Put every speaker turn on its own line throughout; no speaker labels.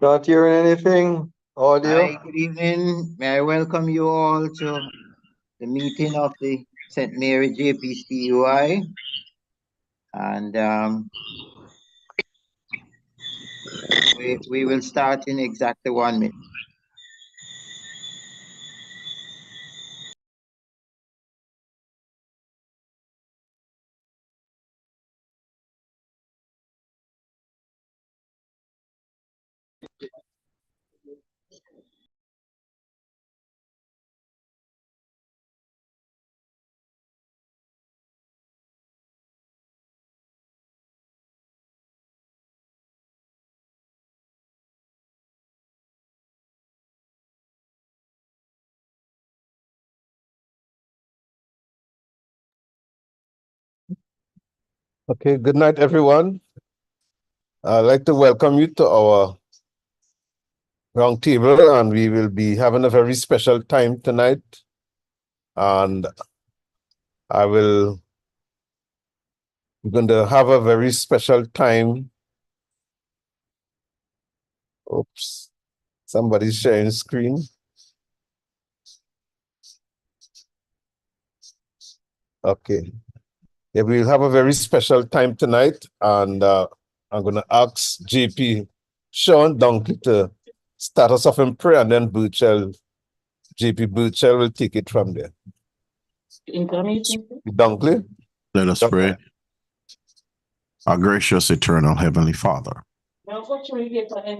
Not hearing anything. Audio.
Hi, good evening. May I welcome you all to the meeting of the St. Mary JP COEI. And we will start in exactly 1 minute.
Okay, good night, everyone. I'd like to welcome you to our round table, and we will be having a very special time tonight. And we're going to have a very special time. Oops, somebody's sharing screen. Okay. Yeah, we'll have a very special time tonight, and I'm going to ask JP Sean Dunkley to start us off in prayer, and then JP Burchell will take it from there. Dunkley?
Let us pray. Our gracious, eternal Heavenly Father,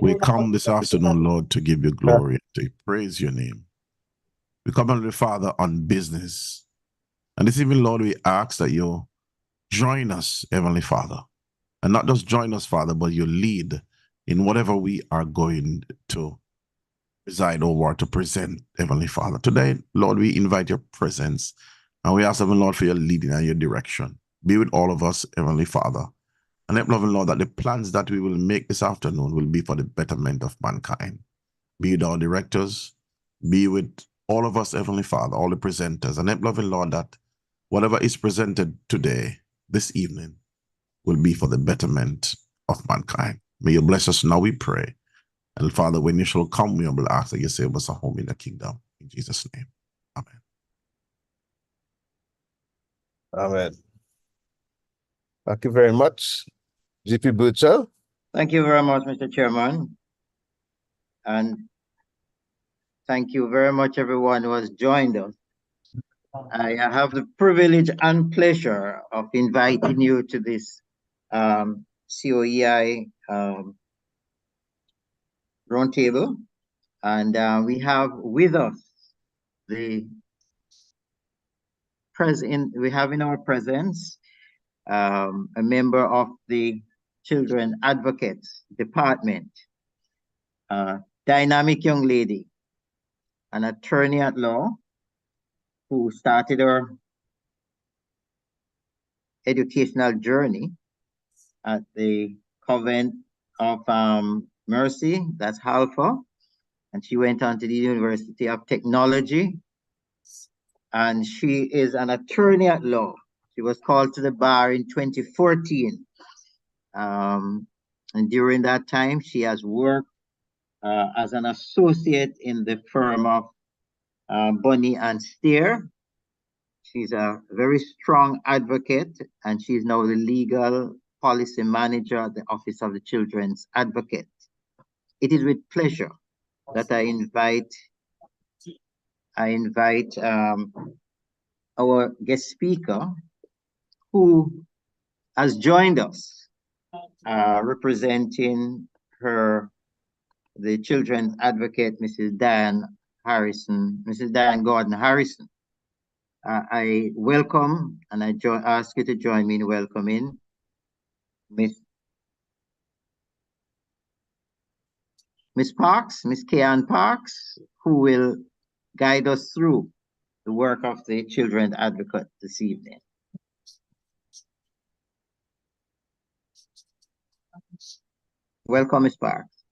we come this afternoon, Lord, to give you glory, to praise your name. We come, Heavenly Father, on business. And this evening, Lord, we ask that you join us, Heavenly Father. And not just join us, Father, but you lead in whatever we are going to preside over, to present, Heavenly Father. Today, Lord, we invite your presence. And we ask, Heavenly Lord, for your leading and your direction. Be with all of us, Heavenly Father. And help, loving Lord, that the plans that we will make this afternoon will be for the betterment of mankind. Be with our directors, be with all of us, Heavenly Father, all the presenters, and help, loving Lord, that whatever is presented today, this evening, will be for the betterment of mankind. May you bless us now, we pray. And Father, when you shall come, we will ask that you save us a home in the kingdom. In Jesus' name, amen.
Amen. Thank you very much. JP Burchell.
Thank you very much, Mr. Chairman. And thank you very much, everyone who has joined us. I have the privilege and pleasure of inviting you to this COEI roundtable. And we have with us we have in our presence a member of the Children Advocates Department, dynamic young lady, an attorney at law who started her educational journey at the Convent of Mercy, that's Halfa, and she went on to the University of Technology, and she is an attorney at law. She was called to the bar in 2014, and during that time, she has worked as an associate in the firm of Bunny and Steer. She's a very strong advocate, and she's now the legal policy manager at the Office of the Children's Advocate. It is with pleasure that I invite our guest speaker, who has joined us, representing the Children's Advocate, Mrs. Diane Gordon Harrison. I welcome, and I ask you to join me in welcoming Miss Parks, Miss Kean Parks, who will guide us through the work of the Children's Advocate this evening. Welcome, Ms. Parks.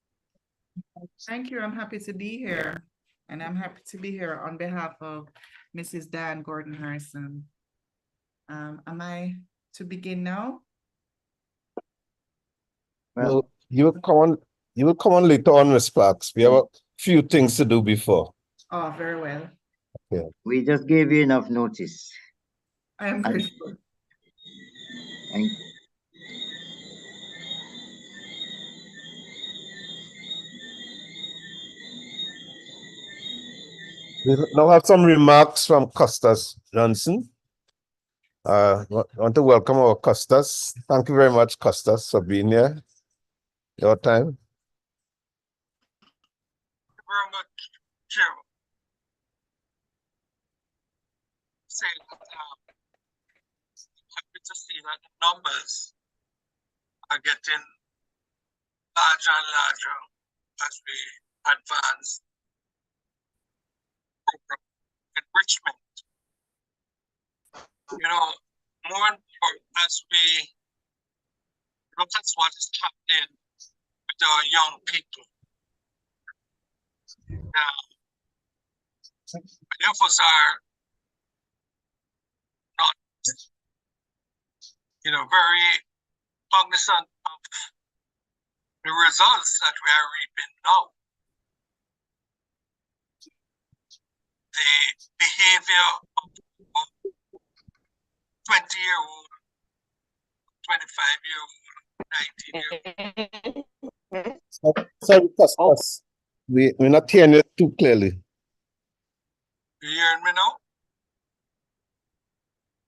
Thank you. I'm happy to be here. And I'm happy to be here on behalf of Mrs. Diane Gordon Harrison. Am I to begin now?
Well, you will come on later on, Ms. Parks. We have a few things to do before.
Oh, very well.
Yeah.
We just gave you enough notice.
I am grateful.
Thank you.
We now have some remarks from Costas Johnson. I want to welcome our Costas. Thank you very much, Costas, for being here. Your time.
Very much, Chair. Say that happy to see that the numbers are getting larger and larger as we advance program enrichment. You know, more and more as we look at what is happening with our young people. Now, many of us are not, very cognizant of the results that we are reaping now. The behavior of 20-year-old, 25-year-old, 19-year-old.
Sorry, Costas. We're not hearing it too clearly.
You hearing me now?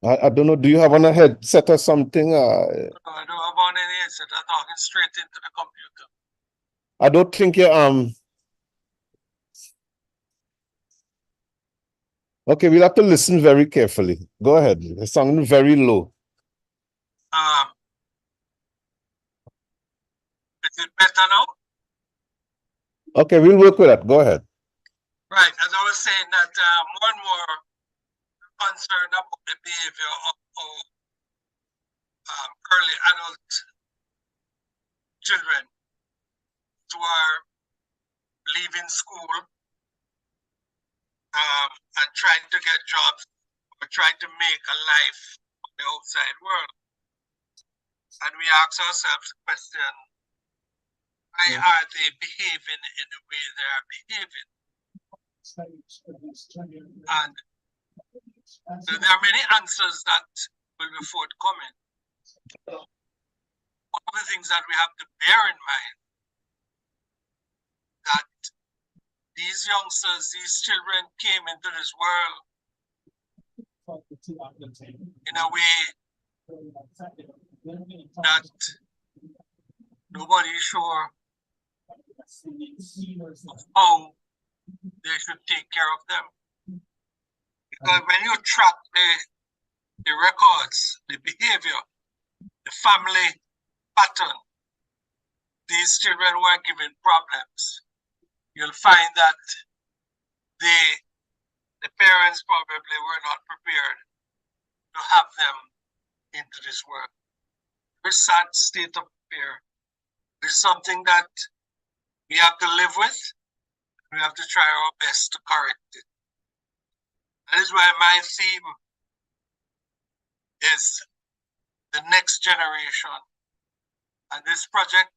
I don't know. Do you have on a headset or something?
No, I don't have on any headset. I'm talking straight into the computer.
I don't think you Okay, we'll have to listen very carefully. Go ahead. It's sounding very low.
Is it better now?
Okay, we'll work with that. Go ahead.
Right. As I was saying that more and more concerned about the behavior of early adult children who are leaving school and trying to get jobs or trying to make a life on the outside world. And we ask ourselves the question, why are they behaving in the way they are behaving? And there are many answers that will be forthcoming. One of the things that we have to bear in mind that these youngsters, these children came into this world in a way that nobody is sure of how they should take care of them. Because when you track the records, the behavior, the family pattern, these children were given problems, you'll find that the parents probably were not prepared to have them into this world. Very sad state of fear. It's something that we have to live with. We have to try our best to correct it. That is why my theme is the next generation. And this project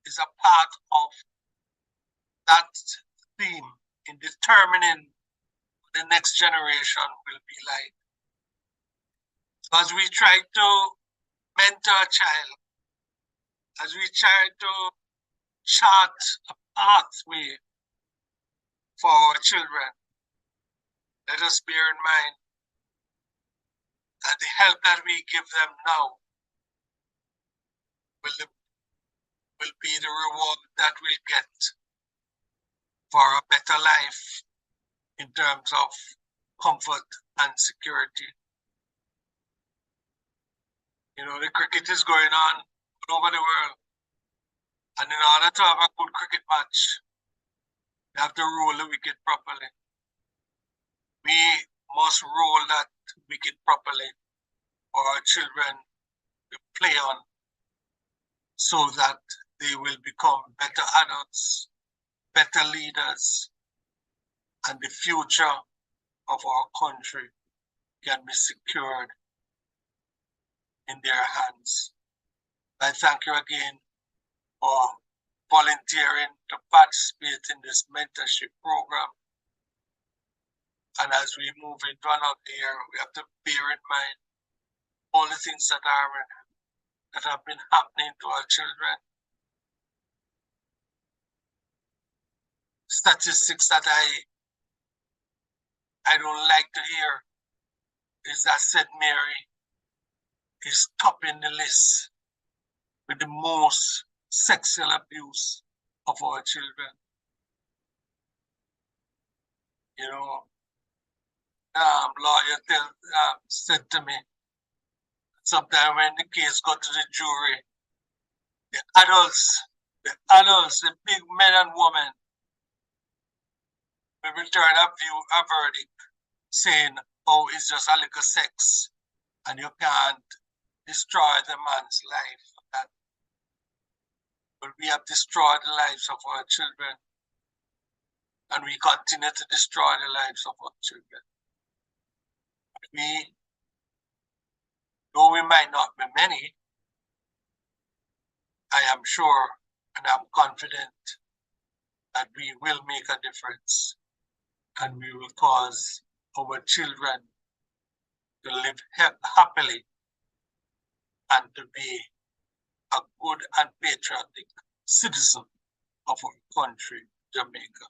is a part of that theme in determining what the next generation will be like. So as we try to mentor a child, as we try to chart a pathway for our children, let us bear in mind that the help that we give them now will be the reward that we'll get for a better life in terms of comfort and security. You know, the cricket is going on all over the world. And in order to have a good cricket match, you have to roll the wicket properly. We must roll that wicket properly for our children to play on so that they will become better adults, better leaders, and the future of our country can be secured in their hands. I thank you again for volunteering to participate in this mentorship program. And as we move into another year, we have to bear in mind all the things that have been happening to our children. Statistics that I don't like to hear is that St. Mary is topping the list with the most sexual abuse of our children. You know, lawyer said to me, sometime when the case got to the jury, the adults, the big men and women, will return a verdict saying, oh, it's just a little sex and you can't destroy the man's life. But we have destroyed the lives of our children, and we continue to destroy the lives of our children. Though we might not be many, I am sure and I'm confident that we will make a difference and we will cause our children to live happily and to be a good and patriotic citizen of our country, Jamaica.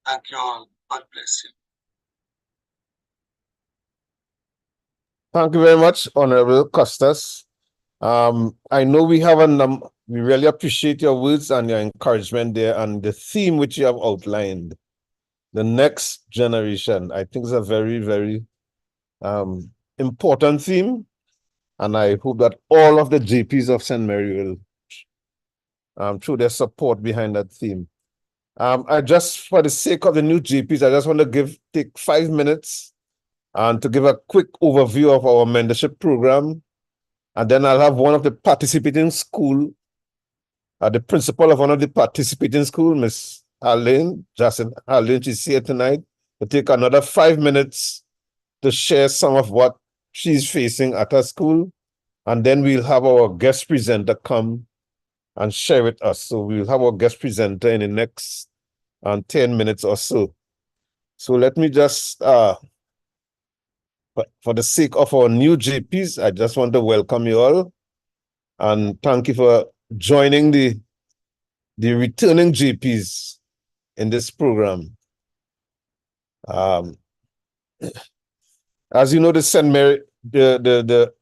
Thank you all. God bless you.
Thank you very much, Honorable Costas. I know we have we really appreciate your words and your encouragement there and the theme which you have outlined. The next generation, I think is a very, very important theme. And I hope that all of the GPs of St. Mary will throw their support behind that theme. I just, for the sake of the new GPs, I just want to take 5 minutes and to give a quick overview of our mentorship program. And then I'll have one of the participating school, the principal of one of the participating school, Miss Arlene, Jason Arlene, she's here tonight, to take another 5 minutes to share some of what she's facing at her school. And then we'll have our guest presenter come and share with us. So we'll have our guest presenter in the next 10 minutes or so. So let me just, for the sake of our new GPs, I just want to welcome you all and thank you for joining the returning GPs in this program. As you know, the St. Mary, the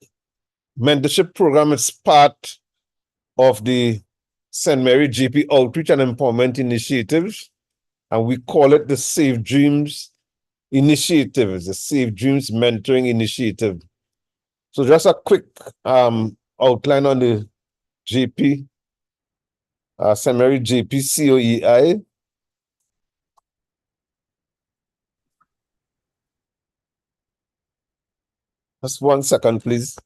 mentorship program is part of the St. Mary GP Outreach and Empowerment Initiative, and we call it the Save Dreams Initiative, the Save Dreams Mentoring Initiative. So just a quick outline on the GP. St. Mary JP COEI. Just 1 second, please.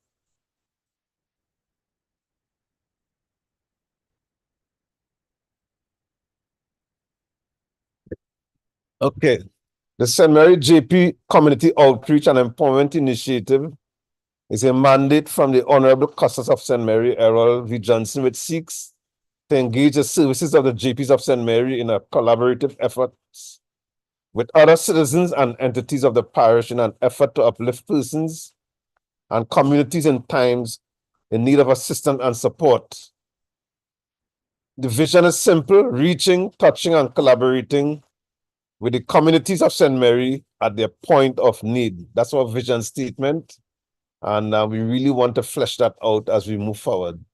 Okay. The St. Mary JP Community Outreach and Empowerment Initiative is a mandate from the Honorable Custos of St. Mary, Errol V. Johnson, which seeks to engage the services of the JPs of St. Mary in a collaborative efforts with other citizens and entities of the parish in an effort to uplift persons and communities in times in need of assistance and support. The vision is simple: reaching, touching, and collaborating with the communities of St. Mary at their point of need. That's our vision statement. And we really want to flesh that out as we move forward.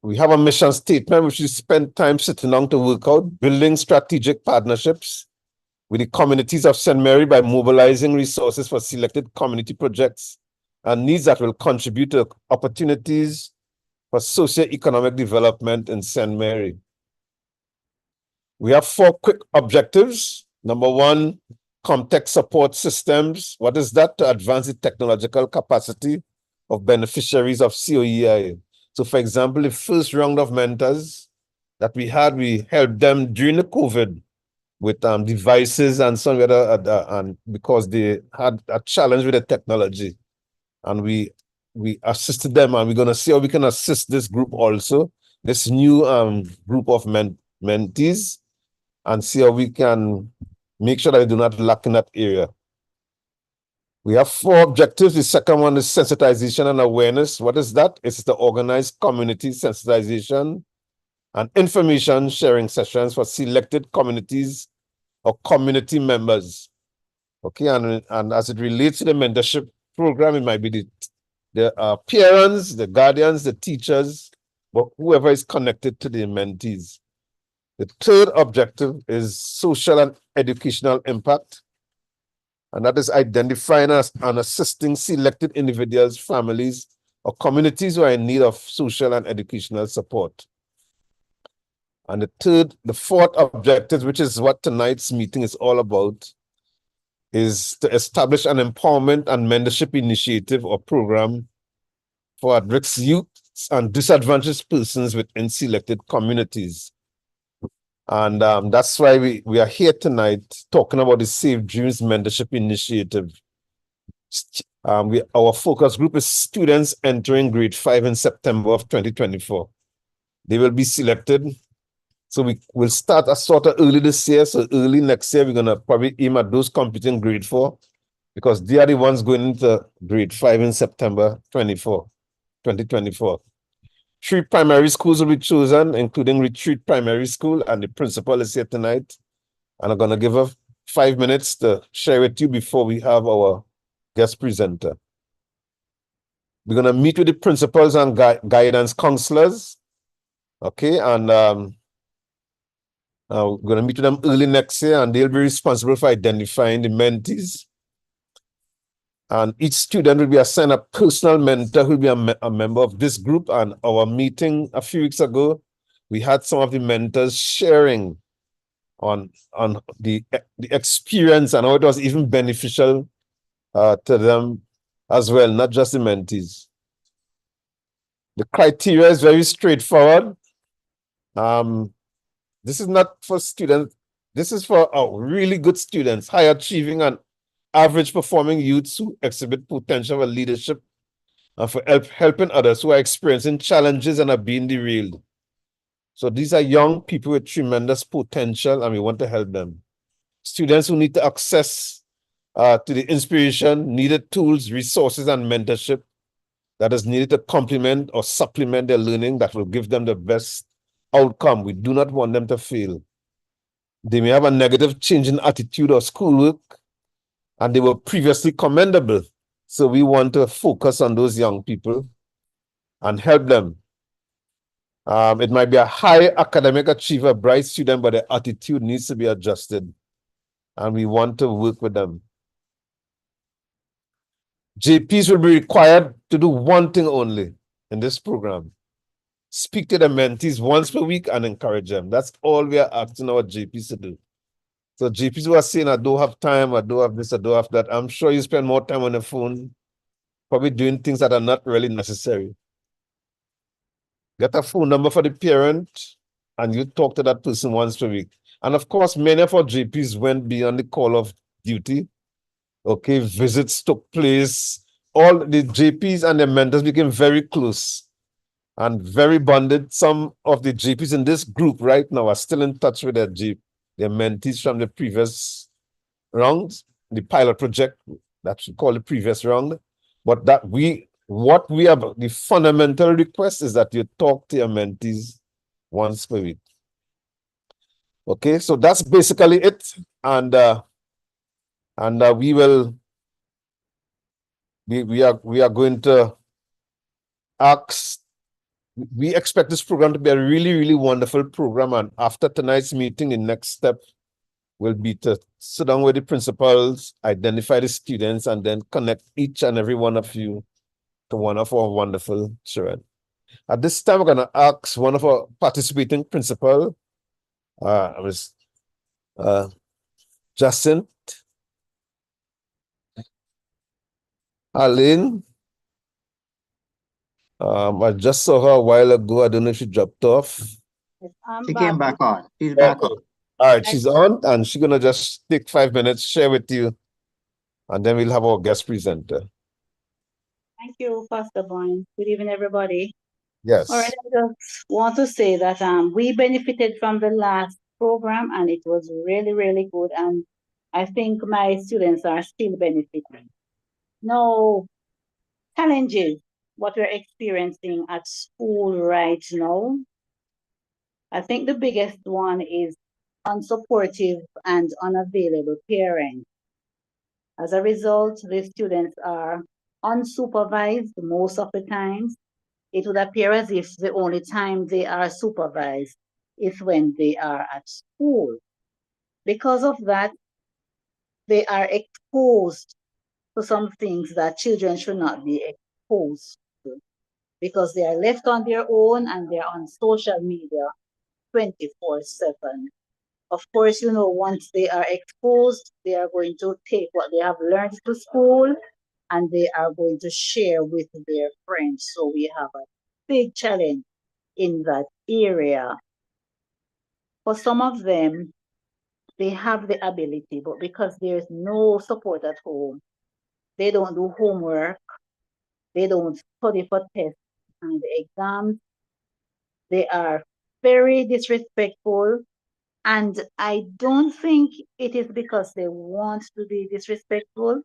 We have a mission statement, which we spend time sitting down to work out: building strategic partnerships with the communities of St. Mary by mobilizing resources for selected community projects and needs that will contribute to opportunities for socio-economic development in St. Mary. We have 4 quick objectives. Number 1, context support systems. What is that? To advance the technological capacity of beneficiaries of COEI. So, for example, the first round of mentors that we had, we helped them during the COVID with devices and some other, and because they had a challenge with the technology, and we assisted them, and we're going to see how we can assist this group also, this new group of mentees, and see how we can make sure that we do not lack in that area. We have 4 objectives. The second one is sensitization and awareness. What is that? It's the organized community sensitization and information sharing sessions for selected communities or community members. Okay, and as it relates to the mentorship program, it might be the parents, the guardians, the teachers, but whoever is connected to the mentees. The third objective is social and educational impact, and that is identifying and assisting selected individuals, families, or communities who are in need of social and educational support. And the fourth objective, which is what tonight's meeting is all about, is to establish an empowerment and mentorship initiative or program for at-risk youth and disadvantaged persons within selected communities. And that's why we are here tonight talking about the Safe Dreams Mentorship Initiative. Our focus group is students entering grade 5 in September of 2024. They will be selected. So we will start a sort of early this year. So early next year, we're going to probably aim at those competing grade 4, because they are the ones going into grade 5 in September 2024. 3 primary schools will be chosen, including Retreat Primary School, and the principal is here tonight. And I'm going to give her 5 minutes to share with you before we have our guest presenter. We're going to meet with the principals and guidance counselors. Okay, and we're going to meet with them early next year, and they'll be responsible for identifying the mentees. And each student will be assigned a personal mentor who will be a member of this group. And our meeting a few weeks ago, we had some of the mentors sharing on the experience and how it was even beneficial to them as well, not just the mentees. The criteria is very straightforward. This is not for students. This is for really good students, high achieving and average performing youths who exhibit potential for leadership and for helping others who are experiencing challenges and are being derailed. So these are young people with tremendous potential, and we want to help them. Students who need to access to the inspiration, needed tools, resources, and mentorship that is needed to complement or supplement their learning that will give them the best outcome. We do not want them to fail. They may have a negative change in attitude or schoolwork, and they were previously commendable. So we want to focus on those young people and help them. It might be a high academic achiever, bright student, but their attitude needs to be adjusted. And we want to work with them. JPs will be required to do one thing only in this program: speak to the mentees once per week and encourage them. That's all we are asking our GPs to do. So GPs who are saying, I don't have time, I don't have this, I don't have that, I'm sure you spend more time on the phone, probably doing things that are not really necessary. Get a phone number for the parent and you talk to that person once per week. And of course, many of our GPs went beyond the call of duty. Okay, visits took place. All the GPs and the mentors became very close and very bonded. Some of the GPs in this group right now are still in touch with their mentees from the previous rounds, the pilot project that you call the previous round. But that what we have, the fundamental request is that you talk to your mentees once per week. Okay, so that's basically it. And we are going to ask. We expect this program to be a really, really wonderful program. And after tonight's meeting, the next step will be to sit down with the principals, identify the students, and then connect each and every one of you to one of our wonderful children. At this time, we're going to ask one of our participating principal, Jacinth Arlene. I just saw her a while ago. I don't know if she dropped off.
She came back on. She's back on.
All right, she's on, and she's gonna just take 5 minutes, share with you, and then we'll have our guest presenter.
Thank you, Pastor Boyne. Good evening, everybody.
Yes.
All right, I just want to say that we benefited from the last program, and it was really, really good. And I think my students are still benefiting. No challenges, what we're experiencing at school right now. I think the biggest one is unsupportive and unavailable parents. As a result, the students are unsupervised most of the times. It would appear as if the only time they are supervised is when they are at school. Because of that, they are exposed to some things that children should not be exposed to because they are left on their own and they're on social media 24/7. Of course, once they are exposed, they are going to take what they have learned to school and they are going to share with their friends. So we have a big challenge in that area. For some of them, they have the ability, but because there's no support at home, they don't do homework, they don't study for tests and the exams, they are very disrespectful. And I don't think it is because they want to be disrespectful.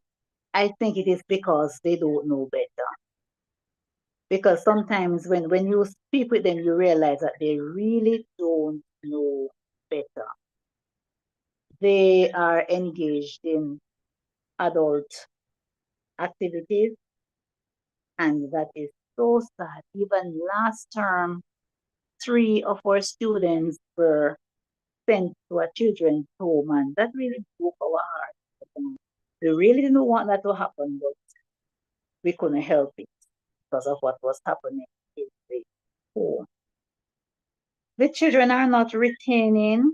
I think it is because they don't know better. Because sometimes when you speak with them, you realize that they really don't know better. They are engaged in adult activities, and that is so sad. Even last term, 3 of our students were sent to a children's home, and that really broke our heart. We really didn't want that to happen, but we couldn't help it because of what was happening in the home. The children are not retaining,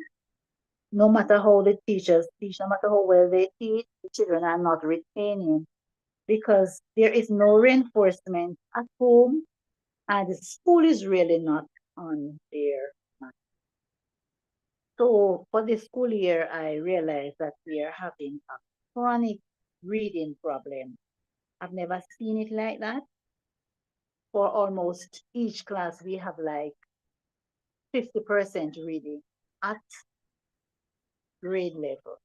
no matter how the teachers teach, no matter how well they teach, the children are not retaining because there is no reinforcement at home and the school is really not on their mind. So for this school year, I realized that we are having a chronic reading problem. I've never seen it like that. For almost each class, we have like 50% reading at grade level.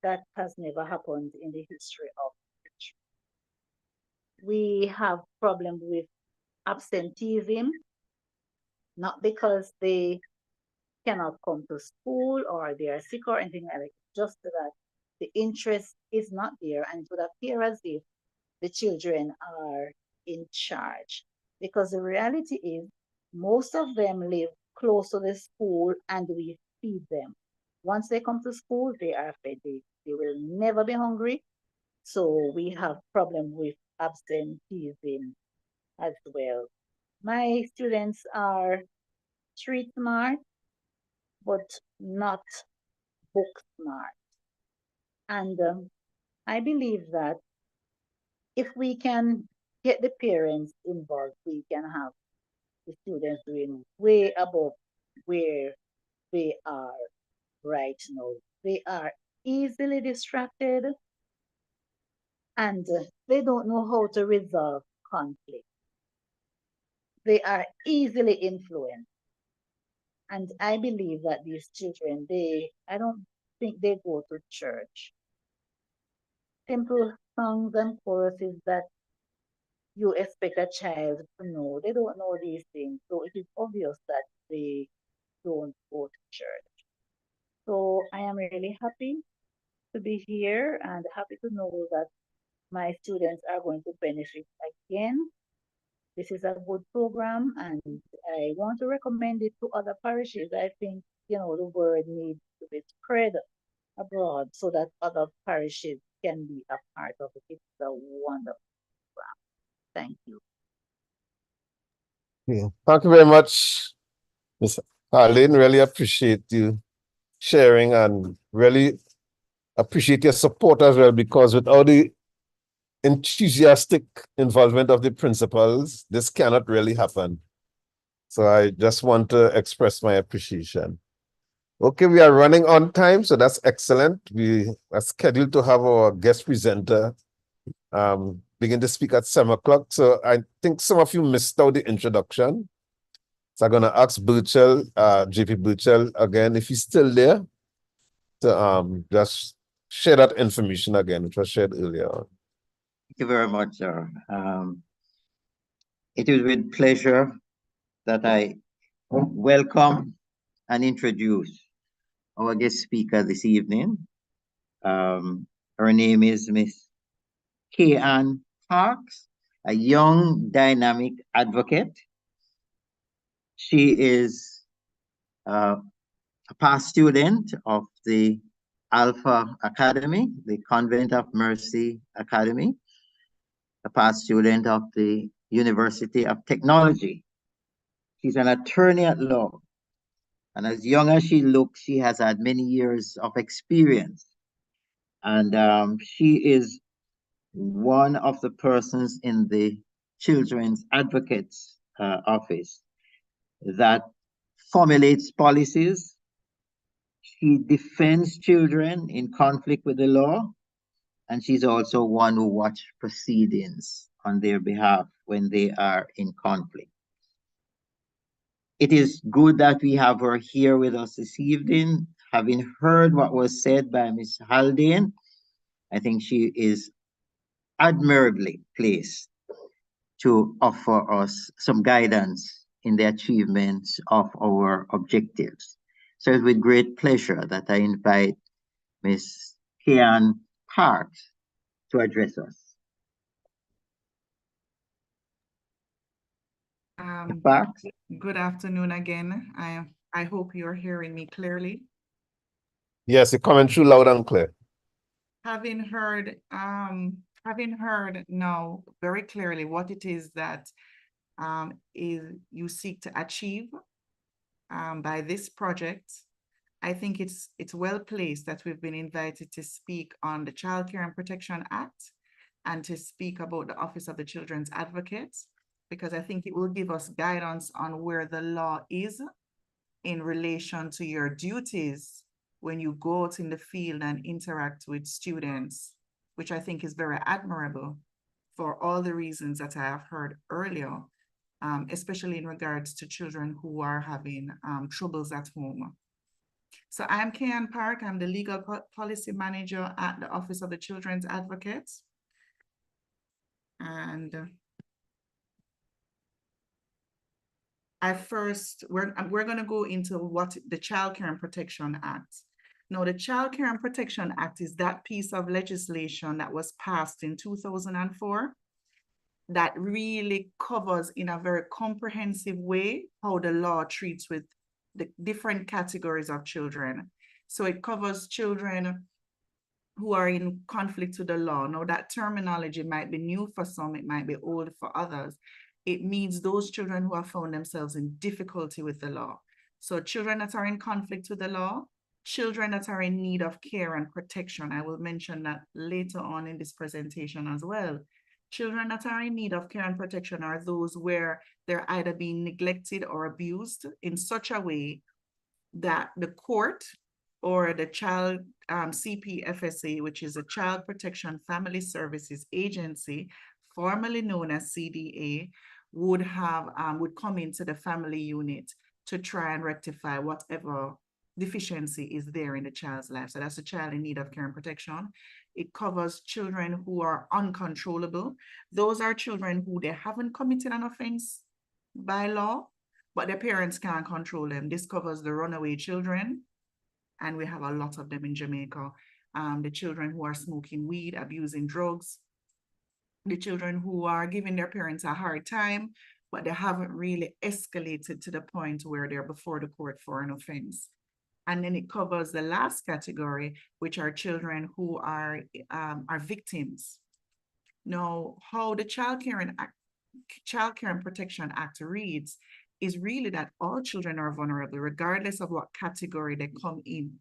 That has never happened in the history of the church. We have problem with absenteeism, not because they cannot come to school or they are sick or anything like that, just that the interest is not there and it would appear as if the children are in charge. Because the reality is most of them live close to the school and we feed them. Once they come to school, they are fed. They will never be hungry. So we have problem with absenteeism as well. my students are street smart, but not book smart. And I believe that if we can get the parents involved, we can have the students doing way above where they are right now. They are easily distracted and they don't know how to resolve conflict. They are easily influenced. And I believe that these children, I don't think they go to church. Simple songs and choruses that you expect a child to know. They don't know these things. So it is obvious that they don't go to church. So I am really happy to be here and happy to know that my students are going to benefit again. This is a good program and I want to recommend it to other parishes. I think, the word needs to be spread abroad so that other parishes can be a part of it. It's a wonderful program. Thank you.
Yeah. Thank you very much, Ms. Harlene. Really appreciate you sharing and really appreciate your support as well, because without the enthusiastic involvement of the principals, this cannot really happen. So I just want to express my appreciation. Okay, we are running on time, so that's excellent. We are scheduled to have our guest presenter begin to speak at 7 o'clock. So I think some of you missed out the introduction. So I'm gonna ask Burchell, JP Burchell again, if he's still there, to just share that information again, which was shared earlier on.
Thank you very much, sir. It is with pleasure that I welcome and introduce our guest speaker this evening. Her name is Miss Kay-Ann Parks, a young, dynamic advocate. She is a past student of the Alpha Academy, the Convent of Mercy Academy, a past student of the University of Technology. She's an attorney at law. And as young as she looks, she has had many years of experience. And she is one of the persons in the Children's Advocates Office that formulates policies. She defends children in conflict with the law, and she's also one who watches proceedings on their behalf when they are in conflict. It is good that we have her here with us this evening. Having heard what was said by Ms. Haldane, I think she is admirably placed to offer us some guidance in the achievement of our objectives. So it's with great pleasure that I invite Ms. Kay-Ann Parks to address us. Parks?
Good afternoon again. I hope you're hearing me clearly.
Yes, you're coming through loud and clear.
Having heard now very clearly what it is that is you seek to achieve by this project, I think it's well placed that we've been invited to speak on the Child Care and Protection Act and to speak about the Office of the Children's Advocate, because I think it will give us guidance on where the law is in relation to your duties when you go out in the field and interact with students, which I think is very admirable for all the reasons that I have heard earlier, especially in regards to children who are having troubles at home. So I'm Kay-Ann Park. I'm the Legal Policy Manager at the Office of the Children's Advocate. And we're going to go into what the Child Care and Protection Act. Now, the Child Care and Protection Act is that piece of legislation that was passed in 2004 that really covers in a very comprehensive way how the law treats with the different categories of children. So it covers children who are in conflict with the law. Now, that terminology might be new for some, it might be old for others. it means those children who have found themselves in difficulty with the law. So children that are in conflict with the law, children that are in need of care and protection. I will mention that later on in this presentation as well. Children that are in need of care and protection are those where they're either being neglected or abused in such a way that the court or the child CPFSA, which is a Child Protection Family Services Agency, formerly known as CDA, would come into the family unit to try and rectify whatever deficiency is there in the child's life. So that's a child in need of care and protection. It covers children who are uncontrollable. Those are children who they haven't committed an offense by law, but their parents can't control them. This covers the runaway children, and we have a lot of them in Jamaica. The children who are smoking weed, abusing drugs, the children who are giving their parents a hard time, but they haven't really escalated to the point where they're before the court for an offense. And then it covers the last category, which are children who are victims. Now, how the Child Care and Protection Act reads is really that all children are vulnerable, regardless of what category they come in.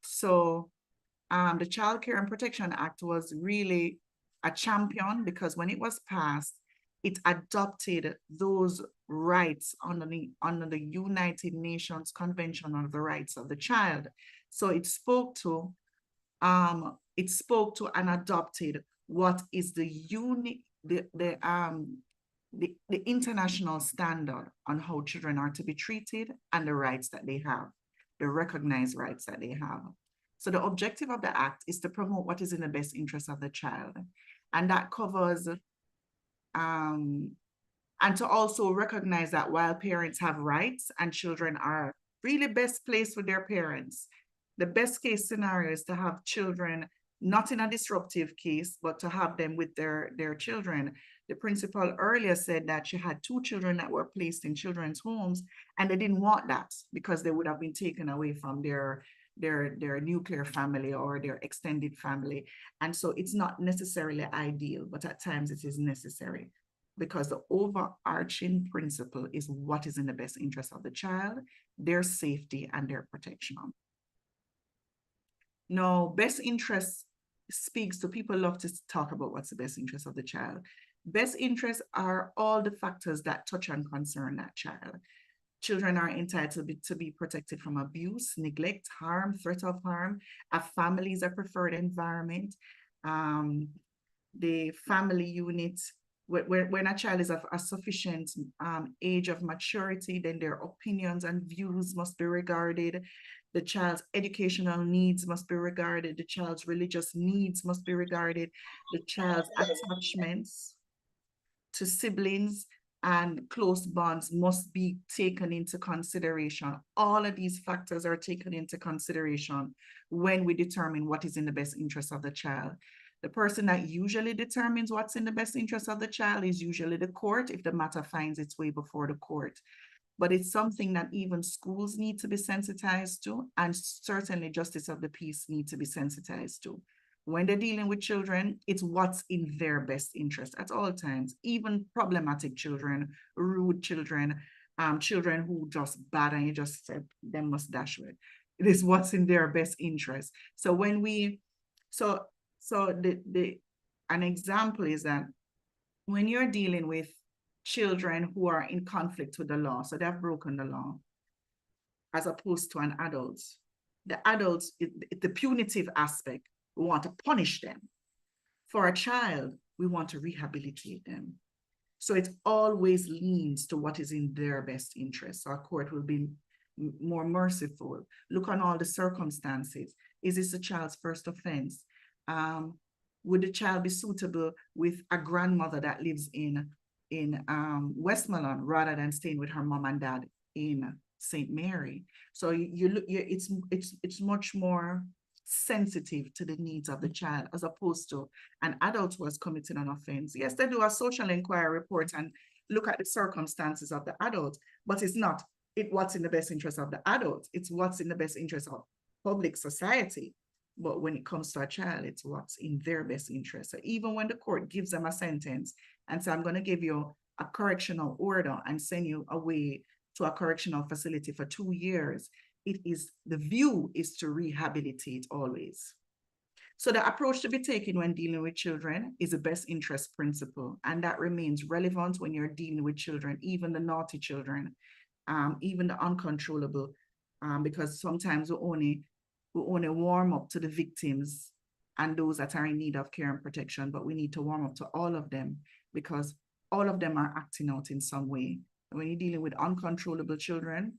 So the Child Care and Protection Act was really a champion because when it was passed, it adopted those rights under the United Nations Convention on the Rights of the Child. So it spoke to and adopted what is the international standard on how children are to be treated and the rights that they have, the recognized rights that they have. So the objective of the act is to promote what is in the best interest of the child. And that covers and to also recognize that while parents have rights and children are really best placed with their parents, the best case scenario is to have children not in a disruptive case, but to have them with their children. The principal earlier said that she had 2 children that were placed in children's homes, and they didn't want that because they would have been taken away from their nuclear family or their extended family. And so it's not necessarily ideal, but at times it is necessary because the overarching principle is what is in the best interest of the child, their safety and their protection. Now, best interest speaks to people love to talk about what's the best interest of the child. Best interests are all the factors that touch and concern that child. Children are entitled to be protected from abuse, neglect, harm, threat of harm. A family is a preferred environment. The family unit, when a child is of a sufficient age of maturity, then their opinions and views must be regarded. The child's educational needs must be regarded. The child's religious needs must be regarded. The child's attachments to siblings and close bonds must be taken into consideration. All of these factors are taken into consideration when we determine what is in the best interest of the child. The person that usually determines what's in the best interest of the child is usually the court if the matter finds its way before the court. But it's something that even schools need to be sensitized to, and certainly justice of the peace need to be sensitized to. When they're dealing with children, it's what's in their best interest at all times, even problematic children, rude children, children who just bad and you just said they must dash with. It is what's in their best interest. So when we, an example is that when you're dealing with children who are in conflict with the law, so they've broken the law, as opposed to an adult, the adults, the punitive aspect, we want to punish them. For a child, we want to rehabilitate them. So it always leans to what is in their best interest. So our court will be more merciful. Look on all the circumstances. Is this the child's first offense? Would the child be suitable with a grandmother that lives in Westmoreland rather than staying with her mom and dad in St. Mary? So it's much more sensitive to the needs of the child as opposed to an adult who has committed an offense. Yes, they do a social inquiry report and look at the circumstances of the adult, but it's not what's in the best interest of the adult. It's what's in the best interest of public society. But when it comes to a child, it's what's in their best interest. So even when the court gives them a sentence and say, I'm going to give you a correctional order and send you away to a correctional facility for 2 years. The view is to rehabilitate always. So the approach to be taken when dealing with children is the best interest principle, and that remains relevant when you're dealing with children, even the naughty children, even the uncontrollable, because sometimes we only warm up to the victims and those that are in need of care and protection, but we need to warm up to all of them because all of them are acting out in some way. When you're dealing with uncontrollable children,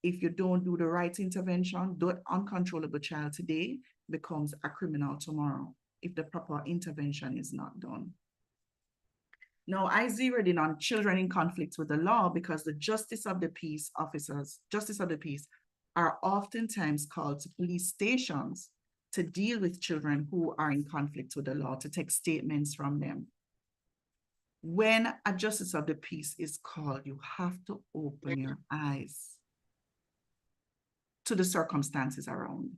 if you don't do the right intervention, the uncontrollable child today becomes a criminal tomorrow if the proper intervention is not done. Now, I zeroed in on children in conflict with the law because the justice of the peace officers, justice of the peace, are oftentimes called to police stations to deal with children who are in conflict with the law, to take statements from them. When a justice of the peace is called, you have to open your eyes to the circumstances around.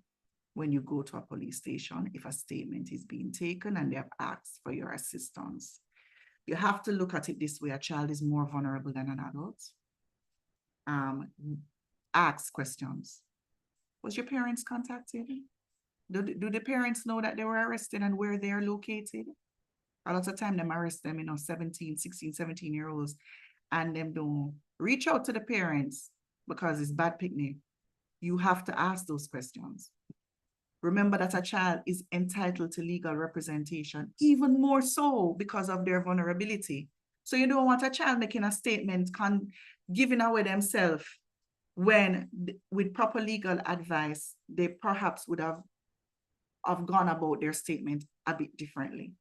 When you go to a police station, if a statement is being taken and they have asked for your assistance, you have to look at it this way: a child is more vulnerable than an adult. Ask questions. Was your parents contacted? Do the parents know that they were arrested and where they are located? A lot of time them arrest them, 16, 17-year-olds, and them don't reach out to the parents because it's bad picnic. You have to ask those questions. Remember that a child is entitled to legal representation, even more so because of their vulnerability. So you don't want a child making a statement, giving away themselves when, with proper legal advice, they perhaps would have gone about their statement a bit differently.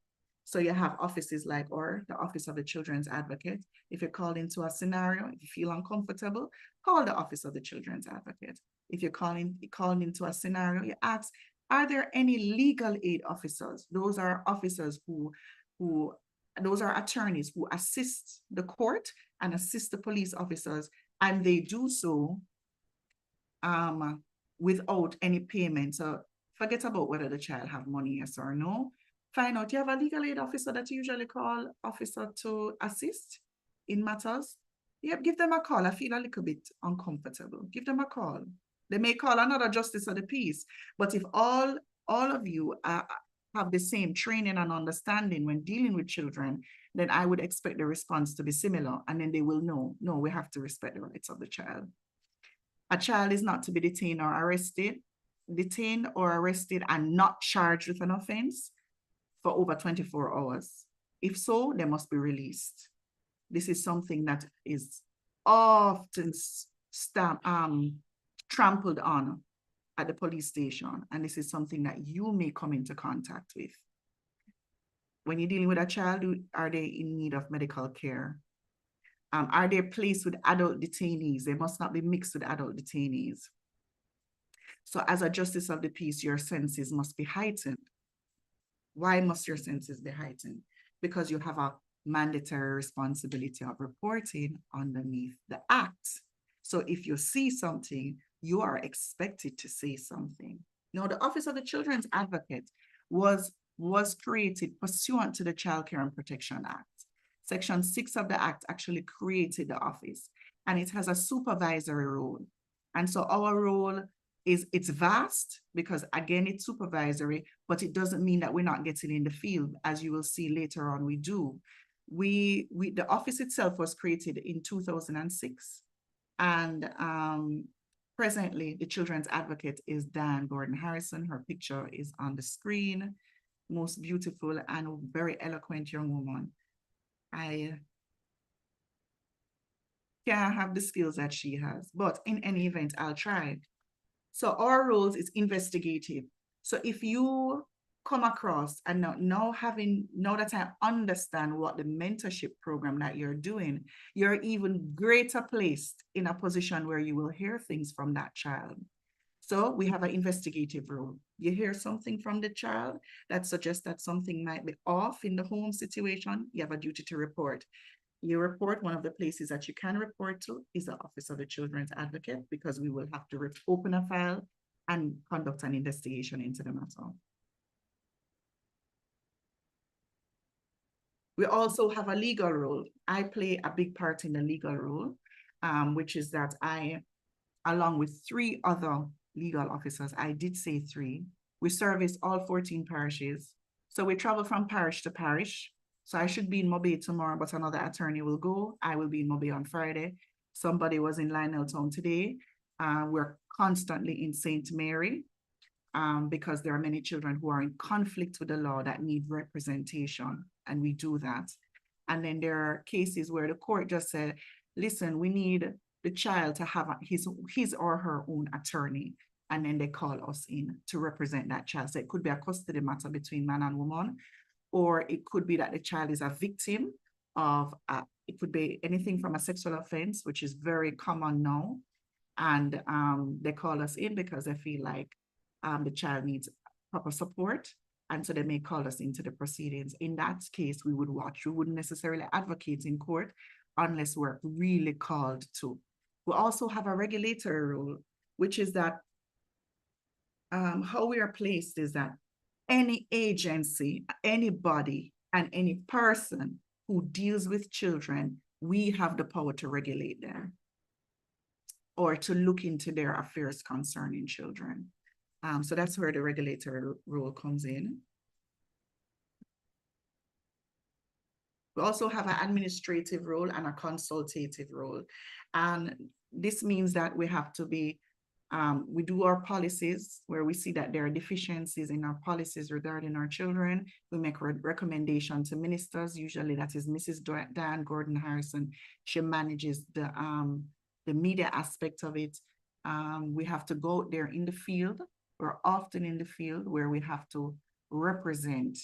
So you have offices like the Office of the Children's Advocate. If you're called into a scenario, if you feel uncomfortable, call the Office of the Children's Advocate. If you're called into a scenario, you ask, are there any legal aid officers? Those are officers those are attorneys who assist the court and assist the police officers, and they do so without any payment. So forget about whether the child have money, yes or no. Find out, you have a legal aid officer that you usually call officer to assist in matters. Yeah, give them a call. I feel a little bit uncomfortable. Give them a call. They may call another justice of the peace, but if all of you have the same training and understanding when dealing with children, then I would expect the response to be similar, and then they will know, no, we have to respect the rights of the child. A child is not to be detained or arrested and not charged with an offense for over 24 hours. If so, they must be released. This is something that is often trampled on at the police station, and this is something that you may come into contact with. When you're dealing with a child, are they in need of medical care? Are they placed with adult detainees? They must not be mixed with adult detainees. So as a justice of the peace, your senses must be heightened. Why must your senses be heightened? Because you have a mandatory responsibility of reporting underneath the act. So if you see something, you are expected to say something. Now, the Office of the Children's Advocate was created pursuant to the Child Care and Protection Act. Section 6 of the Act actually created the office, and it has a supervisory role. And so our role it's vast because, again, it's supervisory, but it doesn't mean that we're not getting in the field. As you will see later on, we do. The office itself was created in 2006, and presently the Children's Advocate is Diane Gordon Harrison. Her picture is on the screen. Most beautiful and very eloquent young woman. I can't have the skills that she has, but in any event, I'll try. So our roles is investigative. So if you come across, and now that I understand what the mentorship program that you're doing, you're even greater placed in a position where you will hear things from that child. So we have an investigative role. You hear something from the child that suggests that something might be off in the home situation, you have a duty to report. You report. One of the places that you can report to is the Office of the Children's Advocate, because we will have to open a file and conduct an investigation into the matter. We also have a legal role. I play a big part in the legal role, which is that I, along with 3 other legal officers, I did say 3, we service all 14 parishes. So we travel from parish to parish. So I should be in Mobay tomorrow, but another attorney will go. I will be in Mobay on Friday. Somebody was in Lionel Town today. We're constantly in St. Mary because there are many children who are in conflict with the law that need representation, and we do that. And then there are cases where the court just said, listen, we need the child to have his or her own attorney, and then they call us in to represent that child. So it could be a custody matter between man and woman, or it could be that the child is a victim of, it could be anything from a sexual offense, which is very common now. And they call us in because they feel like the child needs proper support. And so they may call us into the proceedings. In that case, we would watch. We wouldn't necessarily advocate in court unless we're really called to. We also have a regulatory role, which is that how we are placed is that any agency, anybody, and any person who deals with children, we have the power to regulate them or to look into their affairs concerning children. So that's where the regulatory role comes in. We also have an administrative role and a consultative role. And this means that we have to be, we do our policies where we see that there are deficiencies in our policies regarding our children. We make a recommendation to ministers. Usually that is Mrs. Diane Gordon Harrison. She manages the media aspect of it. We have to go out there in the field. We're often in the field where we have to represent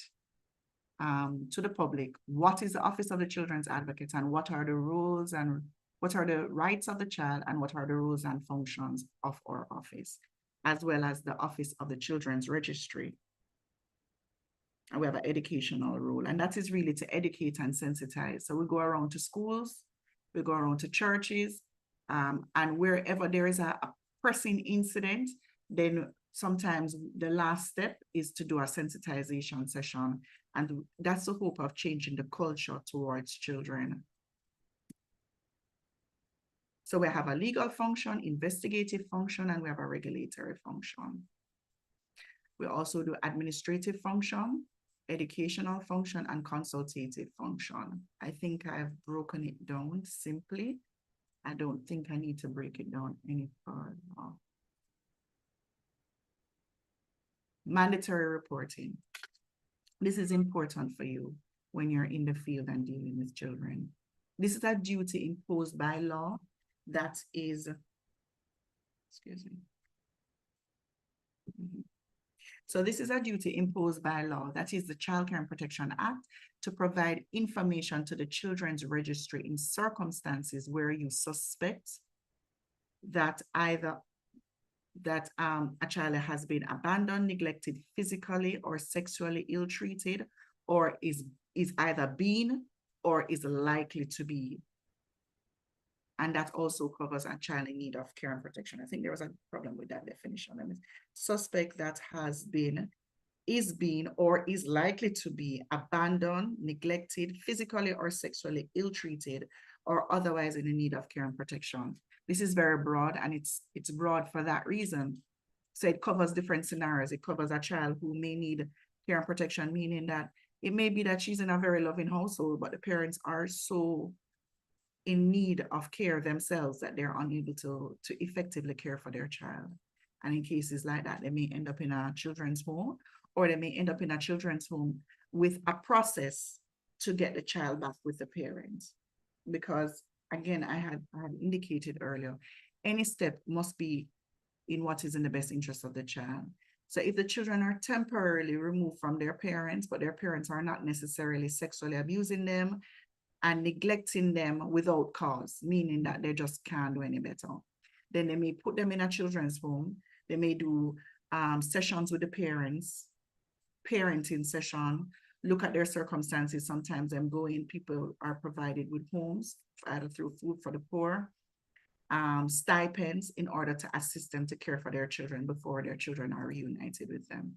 to the public what is the Office of the Children's Advocate and what are the rules and what are the rights of the child and what are the rules and functions of our office, as well as the Office of the Children's Registry. And we have an educational role, and that is really to educate and sensitize. So we go around to schools, we go around to churches, and wherever there is a pressing incident, then sometimes the last step is to do a sensitization session. And that's the hope of changing the culture towards children. So we have a legal function, investigative function, and we have a regulatory function. We also do administrative function, educational function, and consultative function. I think I've broken it down simply. I don't think I need to break it down any further. Mandatory reporting. This is important for you when you're in the field and dealing with children. This is a duty imposed by law that is, excuse me. So this is a duty imposed by law, that is the Child Care and Protection Act, to provide information to the Children's Registry in circumstances where you suspect that either that a child has been abandoned, neglected physically or sexually ill-treated, or is either being or is likely to be. And that also covers a child in need of care and protection. I think there was a problem with that definition. I mean, suspect that has been, is being, or is likely to be abandoned, neglected, physically or sexually ill-treated, or otherwise in need of care and protection. This is very broad, and it's broad for that reason. So it covers different scenarios. It covers a child who may need care and protection, meaning that it may be that she's in a very loving household, but the parents are so in need of care themselves that they're unable to effectively care for their child. And in cases like that, they may end up in a children's home, or they may end up in a children's home with a process to get the child back with the parents. Because again, I had indicated earlier, any step must be in what is in the best interest of the child. So if the children are temporarily removed from their parents, but their parents are not necessarily sexually abusing them and neglecting them without cause, meaning that they just can't do any better, then they may put them in a children's home. They may do sessions with the parents, parenting session, look at their circumstances. Sometimes them going, people are provided with homes, either through Food for the Poor, stipends in order to assist them to care for their children before their children are reunited with them.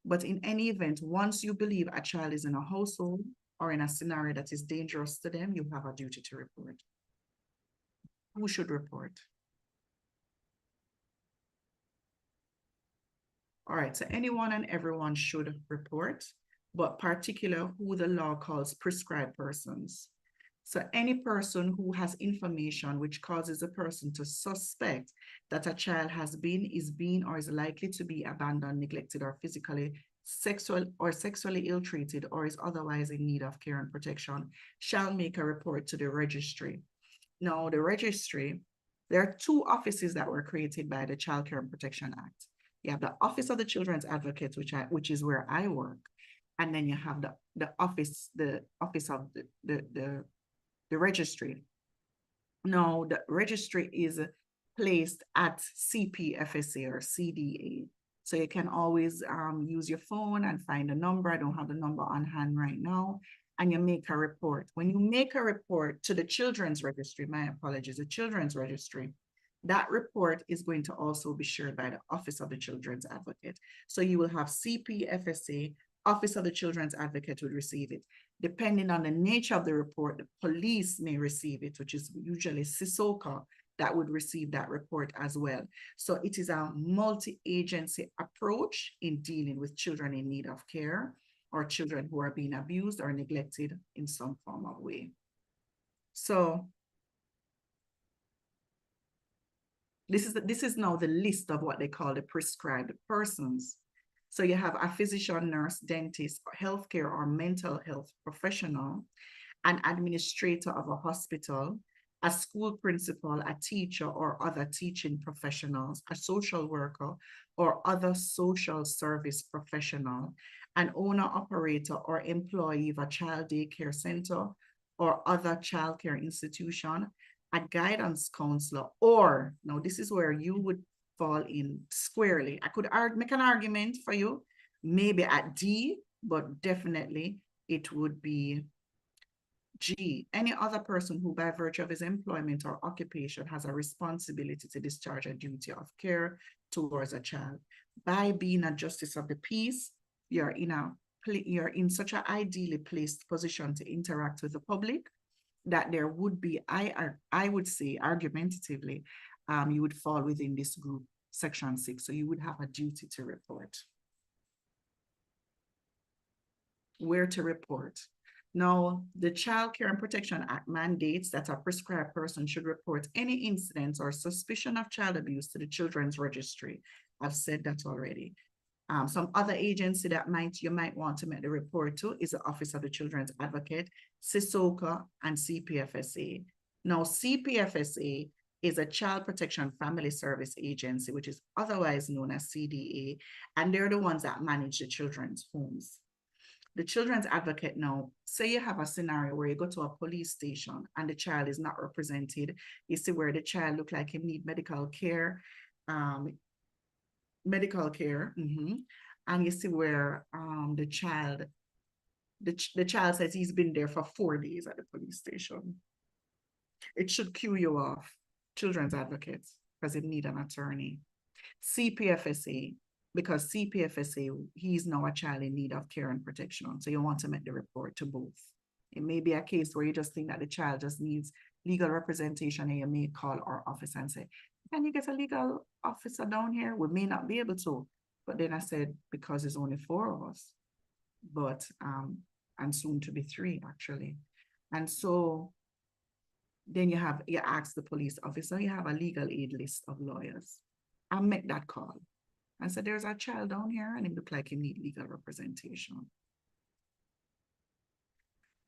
But in any event, once you believe a child is in a household or in a scenario that is dangerous to them, you have a duty to report. Who should report? All right, so anyone and everyone should report, but particular who the law calls prescribed persons. So any person who has information which causes a person to suspect that a child has been, is being, or is likely to be abandoned, neglected, or physically, sexually ill-treated, or is otherwise in need of care and protection, shall make a report to the registry. Now, the registry, there are two offices that were created by the Child Care and Protection Act. You have the Office of the Children's Advocate, which is where I work, and then you have the office of the registry. Now, the registry is placed at CPFSA or CDA. So you can always use your phone and find a number. I don't have the number on hand right now. And you make a report. When you make a report to the Children's Registry, my apologies, the Children's Registry, that report is going to also be shared by the Office of the Children's Advocate. So you will have CPFSA, Office of the Children's Advocate would receive it. Depending on the nature of the report, the police may receive it, which is usually CISOCA that would receive that report as well. So it is a multi-agency approach in dealing with children in need of care or children who are being abused or neglected in some form of way. So this is now the list of what they call the prescribed persons. So you have a physician, nurse, dentist, healthcare or mental health professional, an administrator of a hospital, a school principal, a teacher or other teaching professionals, a social worker or other social service professional, an owner, operator or employee of a child daycare center or other child care institution, a guidance counselor, or, now this is where you would fall in squarely. I could make an argument for you, maybe at D, but definitely it would be G. Any other person who by virtue of his employment or occupation has a responsibility to discharge a duty of care towards a child. By being a justice of the peace, you're in such an ideally placed position to interact with the public that there would be, I would say argumentatively, you would fall within this group, Section 6. So you would have a duty to report. Where to report? Now, the Child Care and Protection Act mandates that a prescribed person should report any incidents or suspicion of child abuse to the Children's Registry. I've said that already. Some other agency that you might want to make the report to is the Office of the Children's Advocate, CISOCA, and CPFSA. Now, CPFSA is a Child Protection Family Service Agency, which is otherwise known as CDA, and they're the ones that manage the children's homes. The Children's Advocate now, say you have a scenario where you go to a police station and the child is not represented. You see where the child look like he need medical care, and you see where the child says he's been there for 4 days at the police station. It should cue you off, Children's Advocates, because they need an attorney. CPFSA, because CPFSA, he's now a child in need of care and protection. So you want to make the report to both. It may be a case where you just think that the child just needs legal representation, and you may call our office and say, can you get a legal officer down here? We may not be able to. But then I said, because it's only 4 of us, but, and soon to be 3 actually. And so then you ask the police officer, you have a legal aid list of lawyers. I make that call. I said, there's a child down here and it looked like he need legal representation.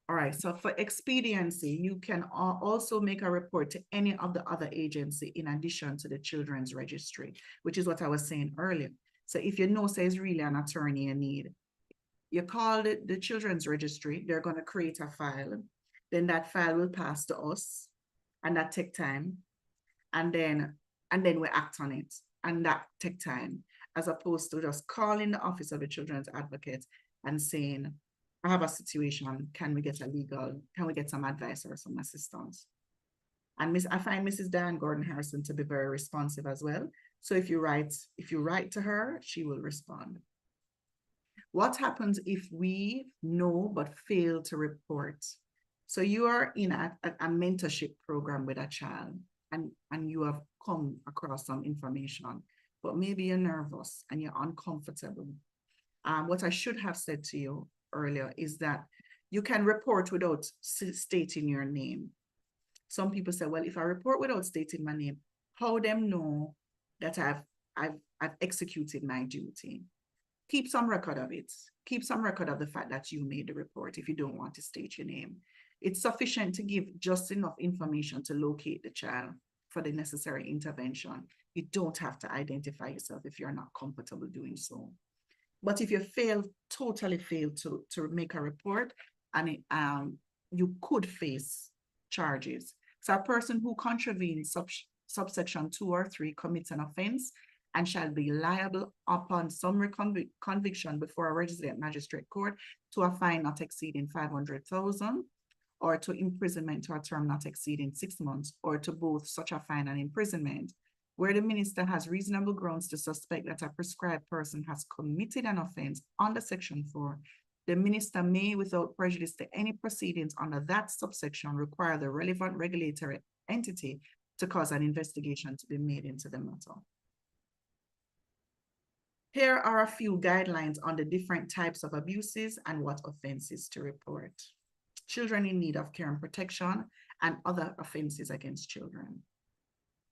All right, so for expediency, you can also make a report to any of the other agency in addition to the Children's Registry, which is what I was saying earlier. So if you know, say, it's really an attorney you need, you call the Children's Registry, they're going to create a file. Then that file will pass to us, and that take time. And then we act on it, and that take time, as opposed to just calling the Office of the Children's Advocate and saying, I have a situation, can we get some advice or some assistance? And I find Mrs. Diane Gordon Harrison to be very responsive as well. So if you write to her, she will respond. What happens if we know but fail to report? So you are in a mentorship program with a child, and you have come across some information, but maybe you're nervous and you're uncomfortable. What I should have said to you earlier is that you can report without stating your name. Some people say, well, if I report without stating my name, how them know that I've executed my duty? Keep some record of it. Keep some record of the fact that you made the report if you don't want to state your name. It's sufficient to give just enough information to locate the child for the necessary intervention. You don't have to identify yourself if you're not comfortable doing so. But if you totally fail to make a report, and you could face charges. So a person who contravenes subsection 2 or 3 commits an offense and shall be liable upon summary conviction before a registered magistrate court to a fine not exceeding 500,000, or to imprisonment to a term not exceeding 6 months, or to both such a fine and imprisonment. Where the minister has reasonable grounds to suspect that a prescribed person has committed an offense under section 4, the minister may, without prejudice to any proceedings under that subsection, require the relevant regulatory entity to cause an investigation to be made into the matter. Here are a few guidelines on the different types of abuses and what offenses to report. Children in need of care and protection and other offenses against children.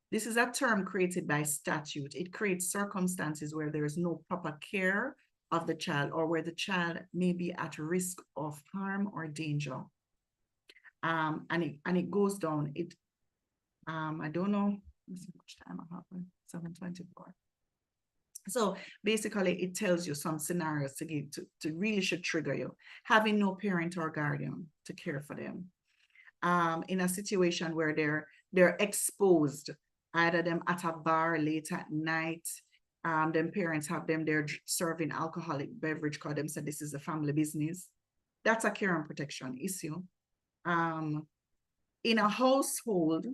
This is a term created by statute. It creates circumstances where there is no proper care of the child, or where the child may be at risk of harm or danger. And it goes down. I don't know, let's see how much time I have. 7:24. So basically, it tells you some scenarios to really should trigger you. Having no parent or guardian to care for them. In a situation where they're exposed, either them at a bar late at night, them parents have them there serving alcoholic beverage because them said this is a family business. That's a care and protection issue. In a household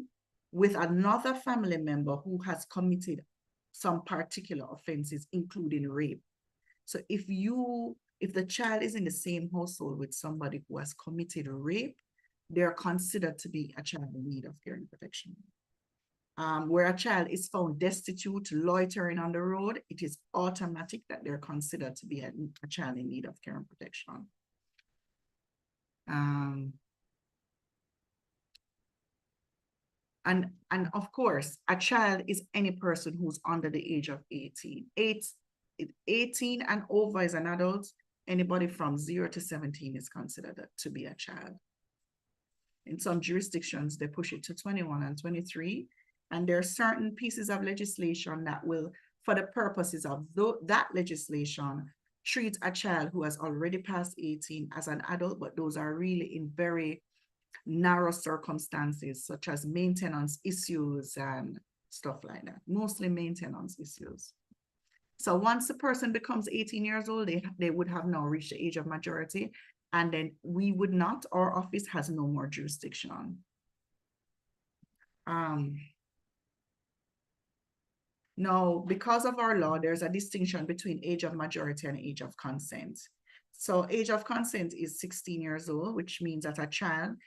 with another family member who has committed some particular offenses, including rape. So if the child is in the same household with somebody who has committed rape, they're considered to be a child in need of care and protection. Where a child is found destitute, loitering on the road, it is automatic that they're considered to be a child in need of care and protection. And of course, a child is any person who's under the age of 18. 18 and over is an adult. Anybody from 0 to 17 is considered to be a child. In some jurisdictions, they push it to 21 and 23. And there are certain pieces of legislation that will, for the purposes of that legislation, treat a child who has already passed 18 as an adult, but those are really in very narrow circumstances, such as maintenance issues and stuff like that, mostly maintenance issues. So once the person becomes 18 years old, they would have now reached the age of majority, and then we would not, our office has no more jurisdiction. Now, because of our law, there's a distinction between age of majority and age of consent. So age of consent is 16 years old, which means that a child,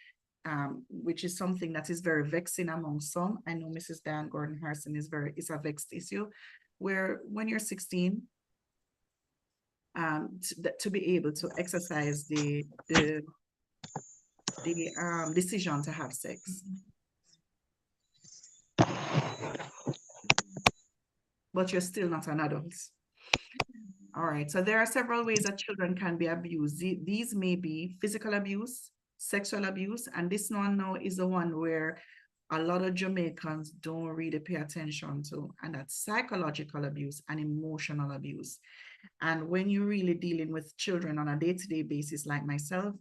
which is something that is very vexing among some. I know Mrs. Diane Gordon Harrison is a vexed issue, where when you're 16, to be able to exercise the decision to have sex. But you're still not an adult. All right, so there are several ways that children can be abused. These may be physical abuse, sexual abuse, and this one now is the one where a lot of Jamaicans don't really pay attention to, and that's psychological abuse and emotional abuse. And when you're really dealing with children on a day-to-day basis, like myself,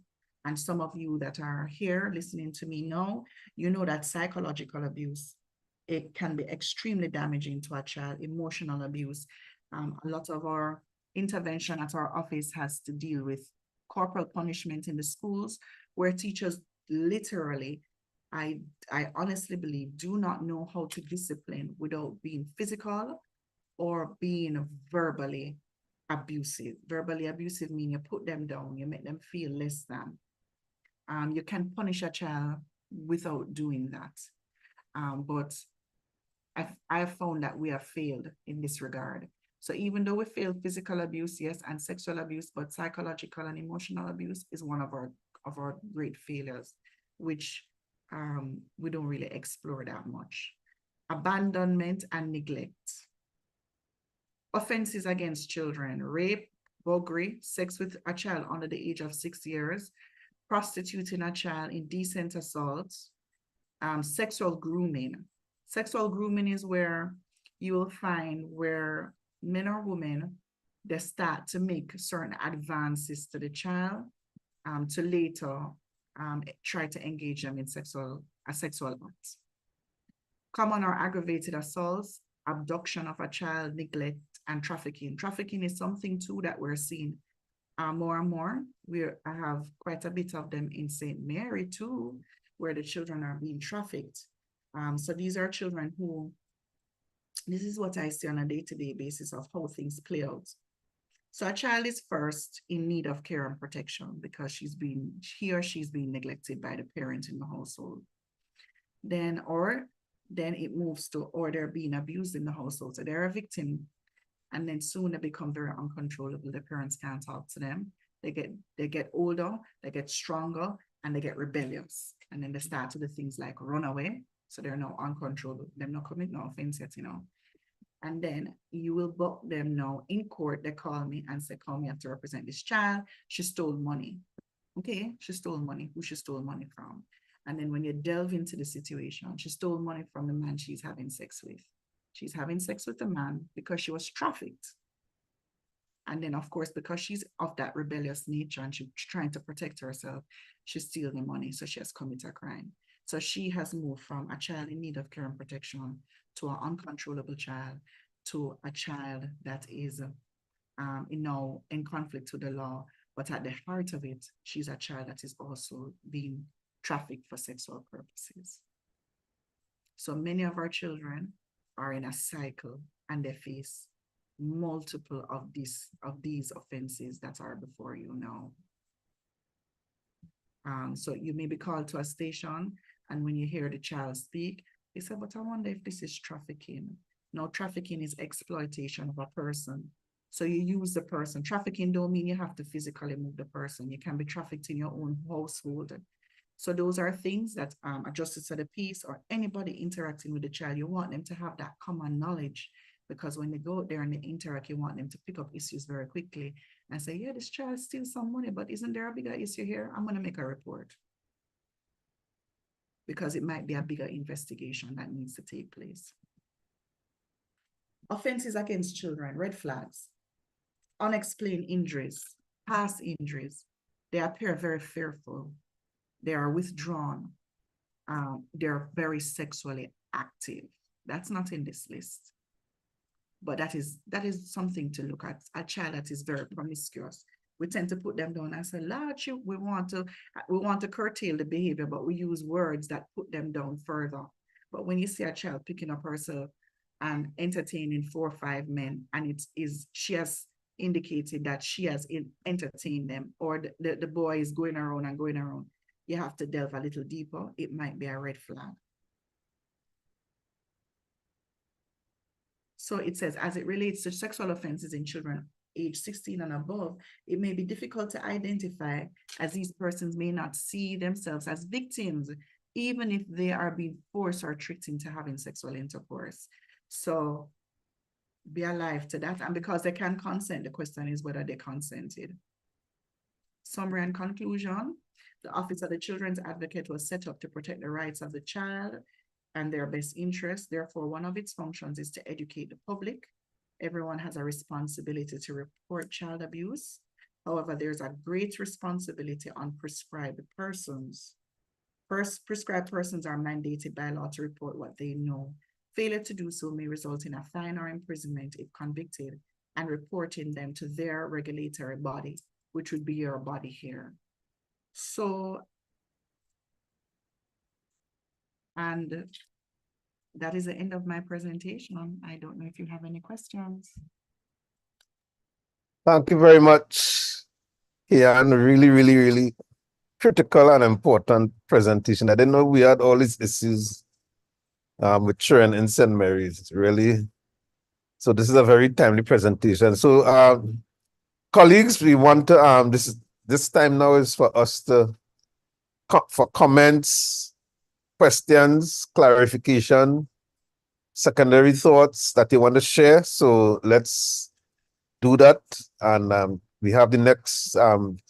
and some of you that are here listening to me now, you know that psychological abuse, it can be extremely damaging to a child. Emotional abuse. A lot of our intervention at our office has to deal with corporal punishment in the schools, where teachers literally, I honestly believe, do not know how to discipline without being physical or being verbally abusive. Verbally abusive means you put them down, you make them feel less than. You can punish a child without doing that. But I've found that we have failed in this regard. So even though we failed physical abuse, yes, and sexual abuse, but psychological and emotional abuse is one of our great failures, which we don't really explore that much. Abandonment and neglect. Offenses against children, rape, buggery, sex with a child under the age of 6 years, prostituting a child, indecent assault, sexual grooming. Sexual grooming is where you will find where men or women, they start to make certain advances to the child to later try to engage them in a sexual act. Common or aggravated assaults, abduction of a child, neglect, and trafficking. Trafficking is something too that we're seeing more and more. I have quite a bit of them in St. Mary too, where the children are being trafficked. So these are children who, this is what I see on a day-to-day basis of how things play out. So a child is first in need of care and protection because he or she's being neglected by the parent in the household. Then it moves to, or they're being abused in the household. So they're a victim. And then soon they become very uncontrollable. The parents can't talk to them. They get older, they get stronger, and they get rebellious. And then they start to do things like run away. So they're now uncontrollable. They're not committing no offense yet, And then you will book them now in court. They call me and say, "Come, you have to represent this child. She stole money." Okay, she stole money. Who she stole money from? And then when you delve into the situation, she stole money from the man she's having sex with. She's having sex with the man because she was trafficked. And then, of course, because she's of that rebellious nature and she's trying to protect herself, she steals the money. So she has committed a crime. So she has moved from a child in need of care and protection to an uncontrollable child to a child that is in conflict with the law. But at the heart of it, she's a child that is also being trafficked for sexual purposes. So many of our children are in a cycle and they face multiple of these offenses that are before you now. So you may be called to a station, and when you hear the child speak, you say, "But I wonder if this is trafficking." No, trafficking is exploitation of a person. So you use the person. Trafficking don't mean you have to physically move the person. You can be trafficked in your own household. So those are things that a justice of the peace or anybody interacting with the child, you want them to have that common knowledge, because when they go out there and they interact, you want them to pick up issues very quickly and say, "Yeah, this child steals some money, but isn't there a bigger issue here? I'm going to make a report." Because it might be a bigger investigation that needs to take place. Offenses against children, red flags, unexplained injuries, past injuries. They appear very fearful. They are withdrawn. They're very sexually active. That's not in this list. But that is something to look at. A child that is very promiscuous, we tend to put them down and say, "Lord, we want to curtail the behavior," but we use words that put them down further. But when you see a child picking up herself and entertaining 4 or 5 men, and she has indicated that she has entertained them, or the boy is going around and going around, you have to delve a little deeper. It might be a red flag. So it says, as it relates to sexual offenses in children age 16 and above, it may be difficult to identify, as these persons may not see themselves as victims, even if they are being forced or tricked into having sexual intercourse. So be alive to that. And because they can consent, the question is whether they consented. Summary and conclusion: the Office of the Children's Advocate was set up to protect the rights of the child and their best interests. Therefore, one of its functions is to educate the public. Everyone has a responsibility to report child abuse. However, there's a great responsibility on prescribed persons. Prescribed persons are mandated by law to report what they know. Failure to do so may result in a fine or imprisonment if convicted, and reporting them to their regulatory body, which would be your body here. So, and that is the end of my presentation. I don't know if you have any questions.
Thank you very much, Kian. Really critical and important presentation. I didn't know we had all these issues with children in St. Mary's, really. So this is a very timely presentation. So colleagues, we want to this time now is for us to for comments, questions, clarification, secondary thoughts that you want to share. So let's do that. And we have the next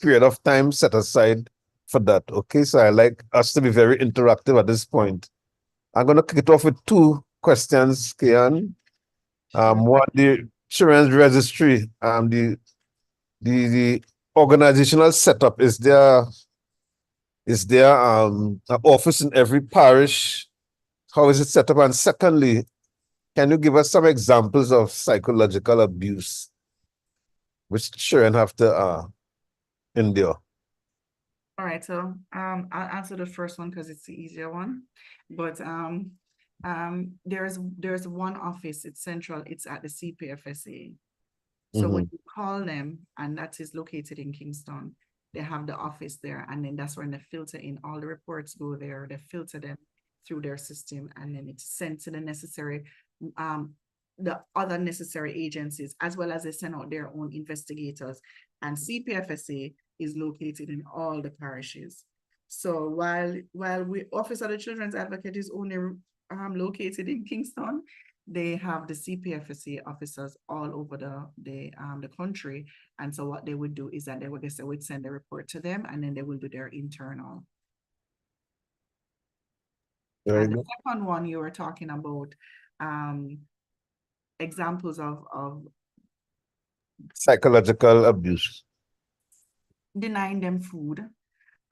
period of time set aside for that. Okay, so I like us to be very interactive at this point. I'm going to kick it off with two questions, Kian. One, the children's registry, the organizational setup. Is there an office in every parish? How is it set up? And secondly, can you give us some examples of psychological abuse which children have to endure?
All right, so I'll answer the first one because it's the easier one. But there's one office, it's central, it's at the CPFSA. So when you call them, and that is located in Kingston, they have the office there, and then that's when they filter in all the reports go there, they filter them through their system, and then it's sent to the necessary the other necessary agencies, as well as they send out their own investigators. And CPFSA is located in all the parishes. So while we Office of the Children's Advocate is only located in Kingston, they have the CPFSA officers all over the country. And so what they would do is that they would send a report to them, and then they will do their internal. And the second one, you were talking about examples of
psychological abuse.
Denying them food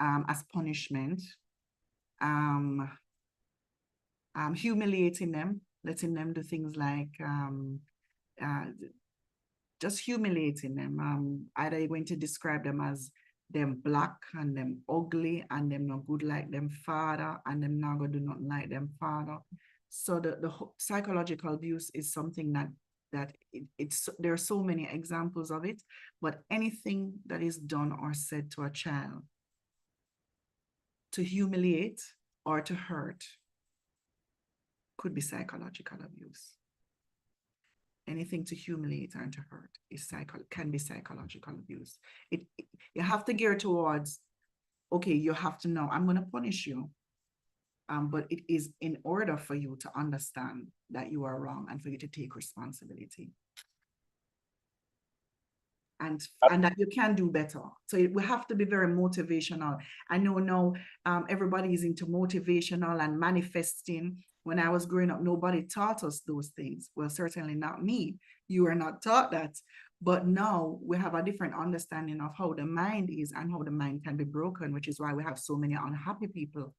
as punishment, humiliating them, letting them do things like just humiliating them. Either you're going to describe them as them black and them ugly and them not good like them father and them not gonna do nothing like them father. So the psychological abuse is something that there are so many examples of it, but anything that is done or said to a child to humiliate or to hurt could be psychological abuse. Anything to humiliate or to hurt can be psychological abuse. You have to gear towards, okay, you have to know, I'm going to punish you. But it is in order for you to understand that you are wrong and for you to take responsibility. And that you can do better. So we have to be very motivational. I know now everybody is into motivational and manifesting. When I was growing up, nobody taught us those things. Well, certainly not me. You were not taught that. But now we have a different understanding of how the mind is and how the mind can be broken, which is why we have so many unhappy people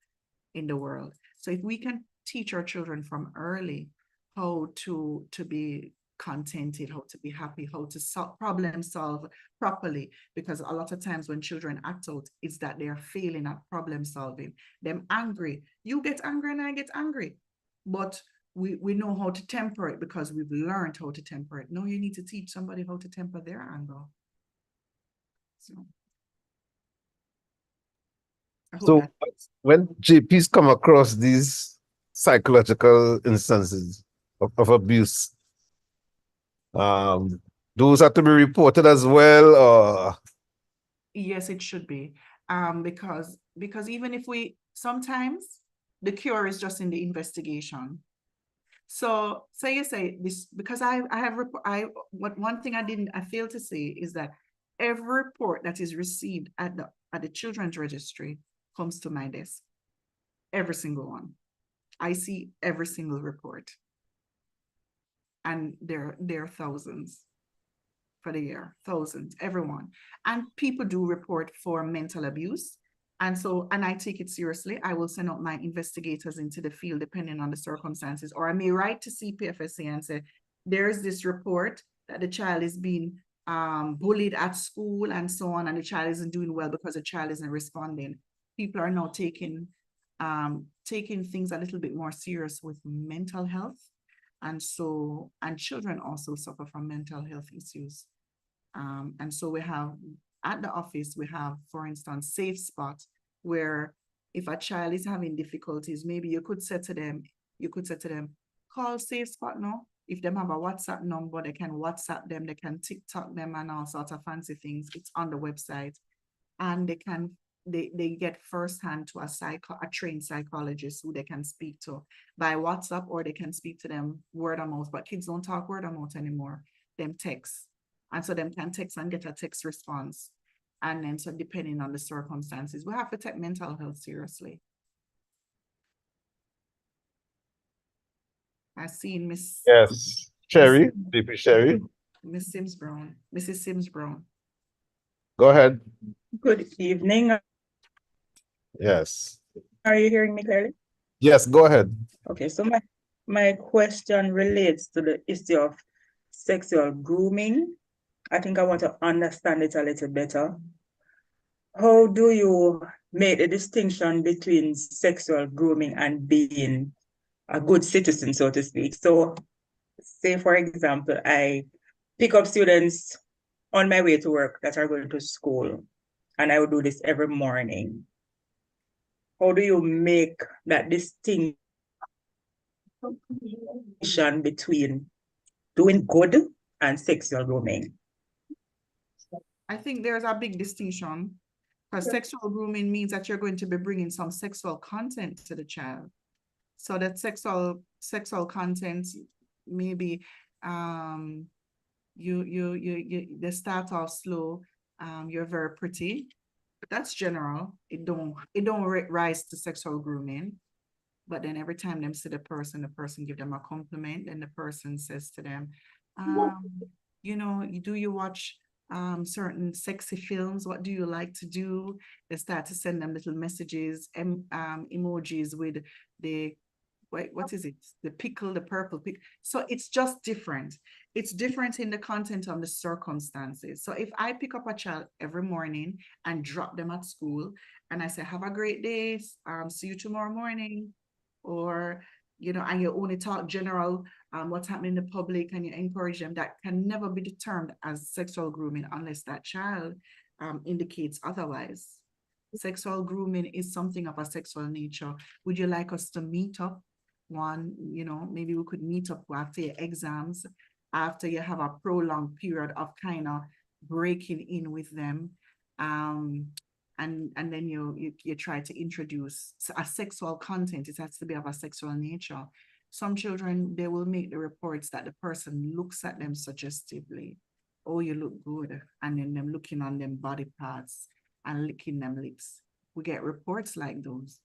in the world. So if we can teach our children from early how to be contented, how to be happy, how to problem solve properly, because a lot of times when children act out, it's that they're failing at problem solving. Them angry, you get angry and I get angry, but we know how to temper it because we've learned how to temper it. No, you need to teach somebody how to temper their anger.
So when JPs come across these psychological instances of abuse, those have to be reported as well, or?
Yes, it should be. Because even if sometimes the cure is just in the investigation. So say you say this, because one thing I failed to say is that every report that is received at the children's registry comes to my desk. Every single one. I see every single report. And there are thousands for the year, thousands, everyone. And people do report for mental abuse. And I take it seriously. I will send out my investigators into the field depending on the circumstances, or I may write to CPFSA and say, there's this report that the child is being bullied at school and so on, and the child isn't doing well because the child isn't responding. People are now taking things a little bit more serious with mental health. And children also suffer from mental health issues. And so we have, at the office, we have, for instance, Safe Spot, where if a child is having difficulties, maybe you could say to them, call Safe Spot now. If them have a WhatsApp number, they can WhatsApp them, they can TikTok them and all sorts of fancy things. It's on the website. And they get firsthand to a trained psychologist who they can speak to by WhatsApp, or they can speak to them word of mouth. But kids don't talk word of mouth anymore. Them text. And so them can text and get a text response. And then so depending on the circumstances, we have to take mental health seriously. I seen Miss
Yes, Sherry, DP Sherry.
Mrs. Sims Brown.
Go ahead.
Good evening.
Yes.
Are you hearing me clearly?
Yes, go ahead.
Okay, so my question relates to the issue of sexual grooming. I think I want to understand it a little better. How do you make the distinction between sexual grooming and being a good citizen, so to speak? So, say, for example, I pick up students on my way to work that are going to school, and I will do this every morning. How do you make that distinction between doing good and sexual grooming?
I think there's a big distinction, because sexual grooming means that you're going to be bringing some sexual content to the child. So that sexual content, maybe they start off slow. You're very pretty. That's general. It don't rise to sexual grooming. But then every time them see the person give them a compliment, and the person says to them, do you watch certain sexy films? What do you like to do? They start to send them little messages, emojis with the, what is it? The pickle, the purple pickle. So it's just different. It's different in the content of the circumstances. So if I pick up a child every morning and drop them at school, and I say, have a great day, see you tomorrow morning, or, and you only talk general, what's happening in the public, and you encourage them, that can never be determined as sexual grooming unless that child indicates otherwise. Sexual grooming is something of a sexual nature. Would you like us to meet up? Maybe we could meet up after your exams, after you have a prolonged period of kind of breaking in with them. And then you try to introduce a sexual content. It has to be of a sexual nature. Some children, they will make the reports that the person looks at them suggestively. Oh, you look good. And then them looking on them body parts and licking them lips. We get reports like those.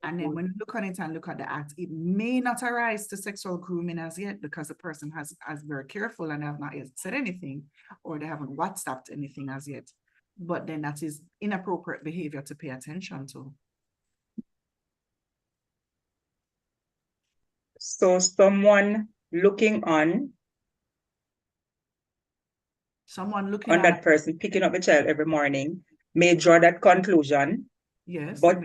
And then when you look on it and look at the act, it may not arise to sexual grooming as yet, because the person has very careful and have not yet said anything, or they haven't WhatsApped anything as yet. But then that is inappropriate behavior to pay attention to.
So someone looking on that person picking up the child every morning may draw that conclusion.
Yes.
But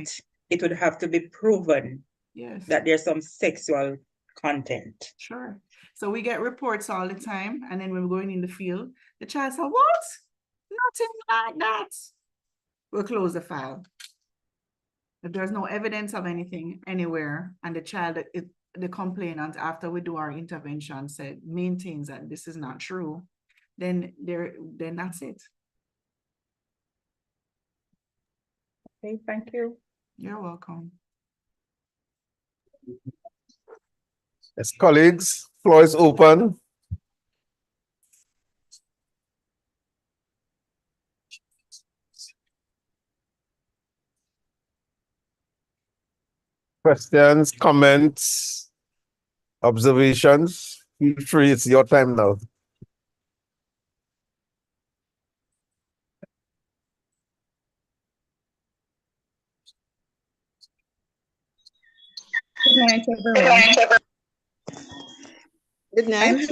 it would have to be proven,
yes,
that there's some sexual content.
Sure. So we get reports all the time, and then when we're going in the field, the child says, what? Nothing like that. We'll close the file. If there's no evidence of anything anywhere, and the child, the complainant, after we do our intervention, maintains that this is not true, then that's it.
Okay, thank you.
You're welcome.
Yes, colleagues, floor is open. Questions, comments, observations? Feel free, it's your time now.
Good night, everyone.
Good night.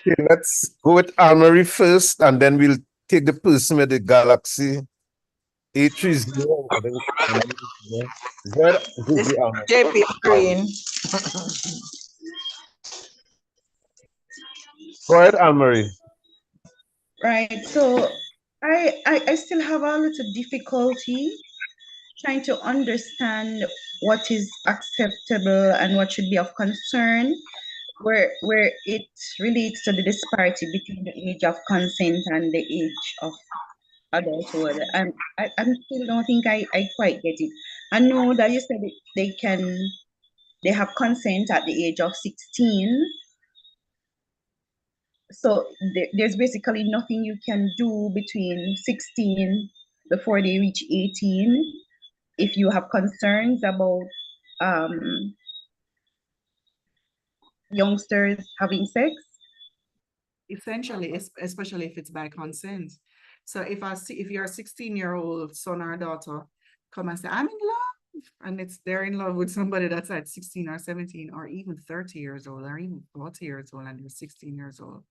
Okay, let's go with Anne-Marie first, and then we'll take the person with the Galaxy A30.
JP Green.
Go ahead, Anne-Marie.
Right. So I still have a little difficulty trying to understand what is acceptable and what should be of concern, where it relates to the disparity between the age of consent and the age of adulthood. And I still don't think I quite get it. I know that you said they have consent at the age of 16. So there's basically nothing you can do between 16 before they reach 18 if you have concerns about youngsters having sex.
Essentially, especially if it's by consent. So if your 16-year-old son or daughter come and say, I'm in love, and they're in love with somebody that's at 16 or 17 or even 30 years old or even 40 years old and they're 16 years old,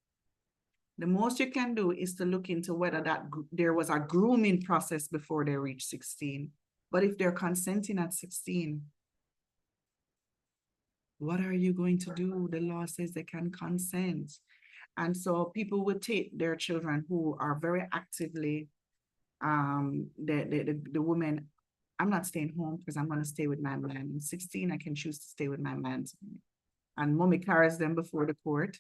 the most you can do is to look into whether there was a grooming process before they reach 16. But if they're consenting at 16, what are you going to do? The law says they can consent. And so people would take their children who are very actively, the women, I'm not staying home because I'm going to stay with my man. I'm 16, I can choose to stay with my man. And mommy carries them before the court,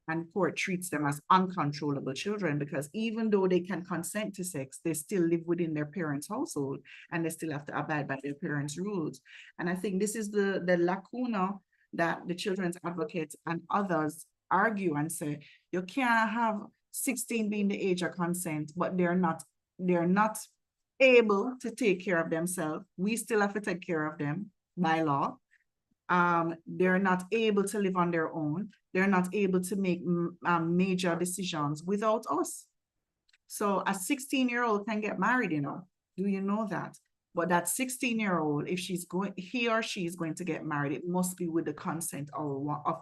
and court treats them as uncontrollable children because even though they can consent to sex, they still live within their parents' household and they still have to abide by their parents' rules. And I think this is the lacuna that the children's advocates and others argue and say, you can't have 16 being the age of consent, but they're not able to take care of themselves. We still have to take care of them by law. They're not able to live on their own. They're not able to make major decisions without us. So a 16-year-old can get married, do you know that? But that 16-year-old, if he or she is going to get married, it must be with the consent of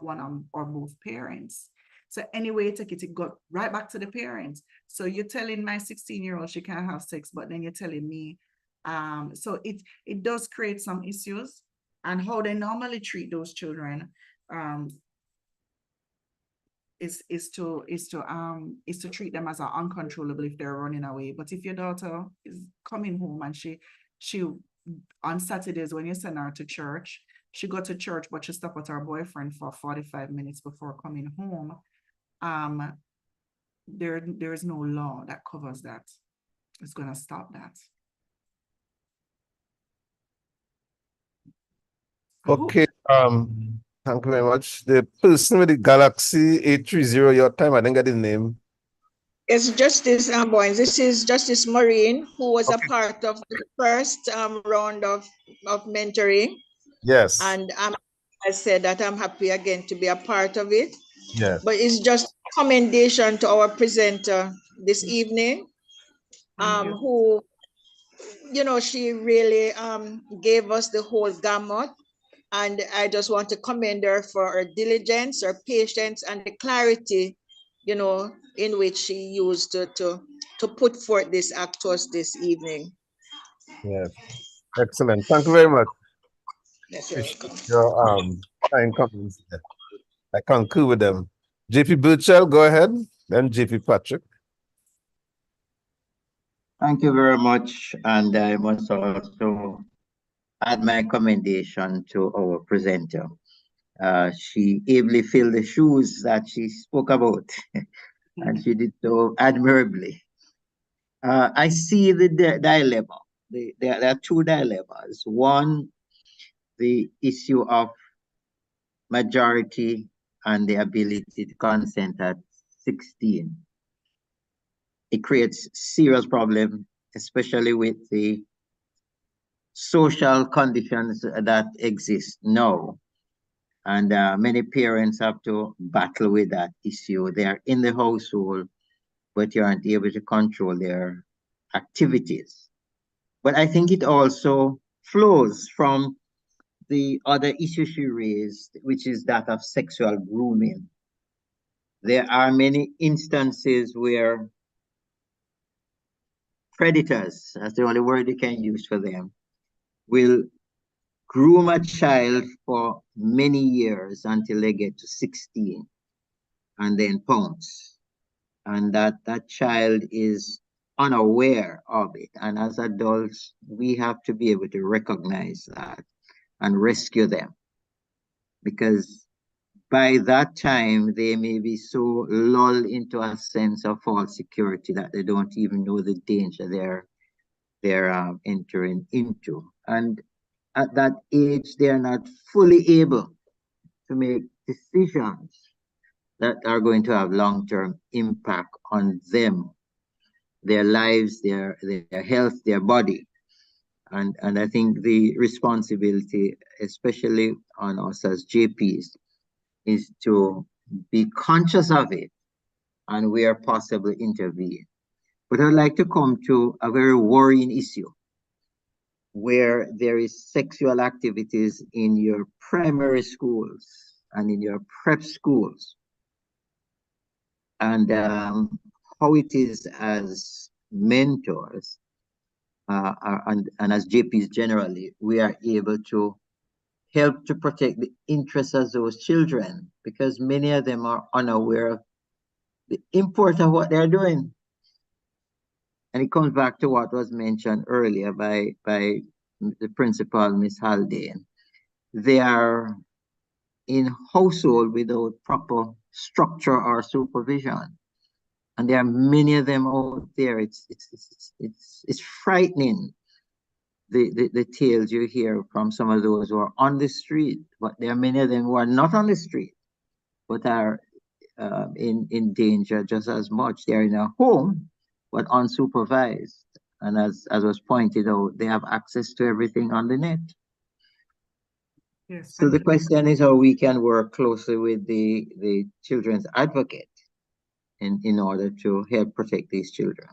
one or both parents. So anyway, it go right back to the parents. So you're telling my 16-year-old she can't have sex, but then you're telling me, so it does create some issues. And how they normally treat those children is to treat them as uncontrollable if they're running away. But if your daughter is coming home and she on Saturdays when you send her to church, she go to church, but she stop with her boyfriend for 45 minutes before coming home, there is no law that covers that. It's gonna stop that.
Okay, thank you very much. The person with the Galaxy 830, your time, I didn't get his name.
It's Justice Boynes. This is Justice Maureen, who was a part of the first round of mentoring.
Yes.
And I said that I'm happy again to be a part of it.
Yes.
But it's just commendation to our presenter this evening, who, she really gave us the whole gamut. And I just want to commend her for her diligence, her patience, and the clarity, in which she used to put forth this act to us this evening.
Yes. Excellent. Thank you very much.
Yes,
your kind comments. I concur with them. JP Burchell, go ahead. Then JP Patrick.
Thank you very much. And I must also add my commendation to our presenter. She ably filled the shoes that she spoke about, and she did so admirably. I see the dilemma. There are two dilemmas. One, the issue of majority and the ability to consent at 16. It creates serious problem, especially with the social conditions that exist now. And many parents have to battle with that issue. They are in the household, but you aren't able to control their activities. But I think it also flows from the other issue she raised, which is that of sexual grooming. There are many instances where predators, that's the only word you can use for them, will groom a child for many years until they get to 16 and then pounce. and that child is unaware of it. And as adults, we have to be able to recognize that and rescue them, because by that time they may be so lulled into a sense of false security that they don't even know the danger they're entering into. And at that age, they are not fully able to make decisions that are going to have long-term impact on them, their lives, their health, their body. And I think the responsibility, especially on us as JPs, is to be conscious of it and where possible intervene. But I'd like to come to a very worrying issue where there is sexual activities in your primary schools and in your prep schools, and how it is as mentors and as JPs generally, we are able to help to protect the interests of those children, because many of them are unaware of the import of what they're doing. And it comes back to what was mentioned earlier by the principal, Miss Haldane. They are in household without proper structure or supervision. And there are many of them out there. It's frightening, the tales you hear from some of those who are on the street, but there are many of them who are not on the street, but are in danger just as much. They're in a home, but unsupervised. And as was pointed out, they have access to everything on the net.
Yes.
So the question is how we can work closely with the children's advocate in order to help protect these children.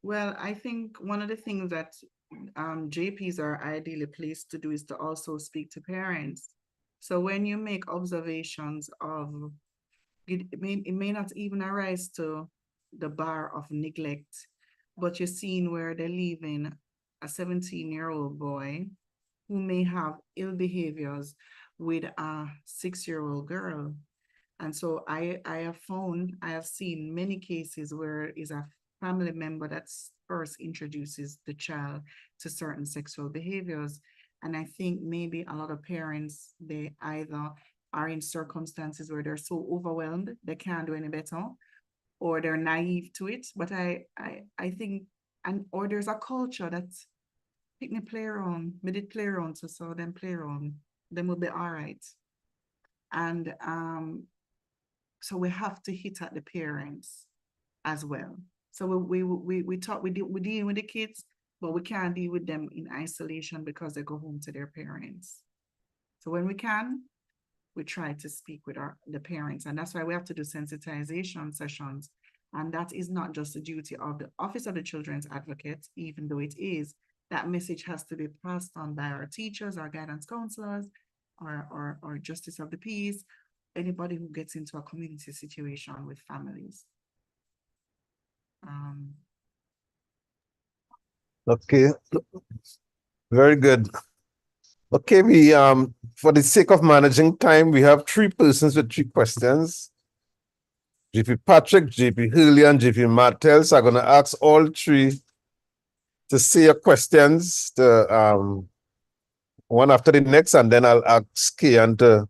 Well, I think one of the things that JPs are ideally placed to do is to also speak to parents. So when you make observations of, it may not even arise to the bar of neglect, but you're seeing where they're leaving a 17-year-old boy who may have ill behaviors with a 6-year-old girl. And so I have seen many cases where is a family member that first introduces the child to certain sexual behaviors. And I think maybe a lot of parents, they either are in circumstances where they're so overwhelmed, they can't do any better, or they're naive to it. But I think, or there's a culture that's pick me play around, me did play around, so them play around, them will be all right. And so we have to hit at the parents as well. So we talk, we deal with the kids, but we can't deal with them in isolation because they go home to their parents. So when we can, we try to speak with the parents, and that's why we have to do sensitization sessions. And that is not just the duty of the Office of the Children's Advocate, even though it is. That message has to be passed on by our teachers, our guidance counselors, or justice of the peace, anybody who gets into a community situation with families.
Okay, very good. Okay, we for the sake of managing time, we have 3 persons with 3 questions. JP Patrick, JP Hurley, and JP Martel. So I'm going to ask all 3 to say your questions to one after the next, and then I'll ask Kian to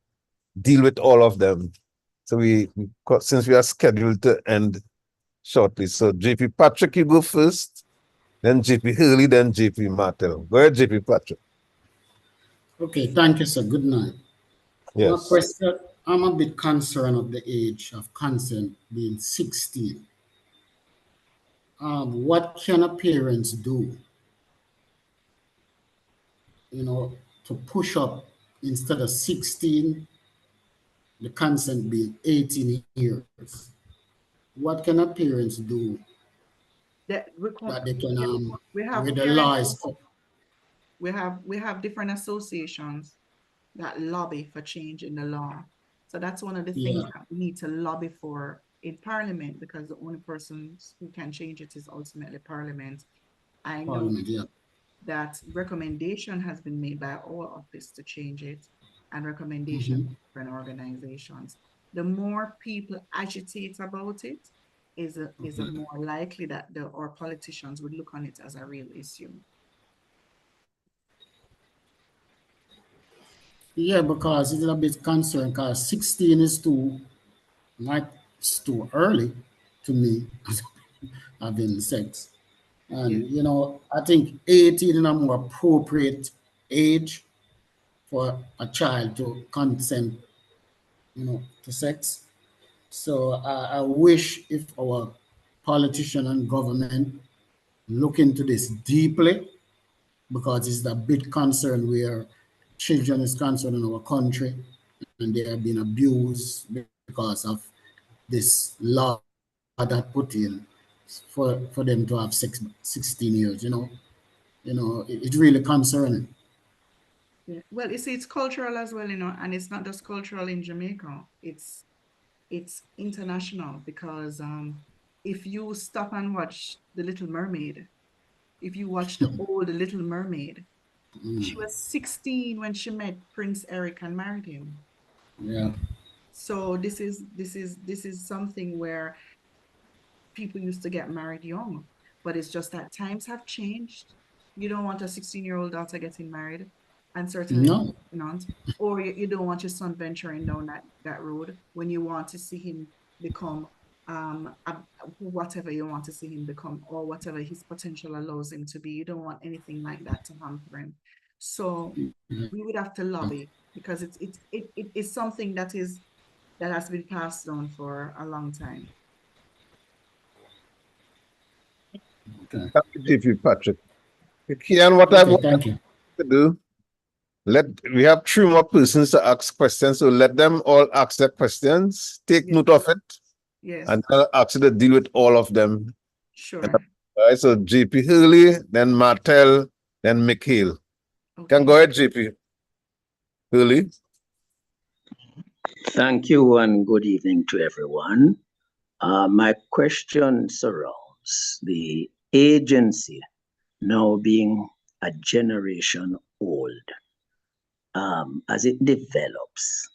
deal with all of them. So since we are scheduled to end shortly. So JP Patrick, you go first, then JP Hurley, then JP Martel. Go ahead, JP Patrick.
Okay, thank you, sir. Good night.
Yes.
My question, I'm a bit concerned of the age of consent being 16. What can a parents do, to push up instead of 16, the consent being 18 years? What can a parents do that they can
we have
with the
parents,
laws?
we have different associations that lobby for change in the law. So that's one of the things that we need to lobby for in Parliament, because the only person who can change it is ultimately Parliament. I know that recommendation has been made by our office to change it, and recommendation from organizations. the more people agitate about it, is a more likely that our politicians would look on it as a real issue.
Yeah, because it's a bit concerned because 16 is it's too early to me having sex. And,
Yeah.
you know, I think 18 is a more appropriate age for a child to consent, you know, to sex. So I wish if our politician and government look into this deeply, because it's a big concern where children is concerned in our country and they have been abused because of this law that put in for them to have 16 years, it's really concerning.
Yeah. Well, you see, it's cultural as well, and it's not just cultural in Jamaica. It's international because if you stop and watch The Little Mermaid, if you watch the old Little Mermaid, she was 16 when she met Prince Eric and married him.
Yeah.
So this is something where people used to get married young, but it's just that times have changed. You don't want a 16-year-old daughter getting married, and certainly
No.
not. Or you don't want your son venturing down that road when you want to see him become whatever you want to see him become, or whatever his potential allows him to be. You don't want anything like that to hamper him. So we would have to lobby because it's something that has been passed down for a long time.
Okay.
Thank you, GP Patrick. Okay, and what I
Okay,
want
thank you.
to do, we have 3 more persons to ask questions, so let them all ask their questions. Take
Yes.
note of it,
Yes,
and I'll ask you to deal with all of them.
sure.
All right, so JP Hurley, then Martel, then Mikhail. Can
Okay.
go ahead, JP Hurley.
Thank you and good evening to everyone. My question surrounds the agency now being a generation old. As it develops,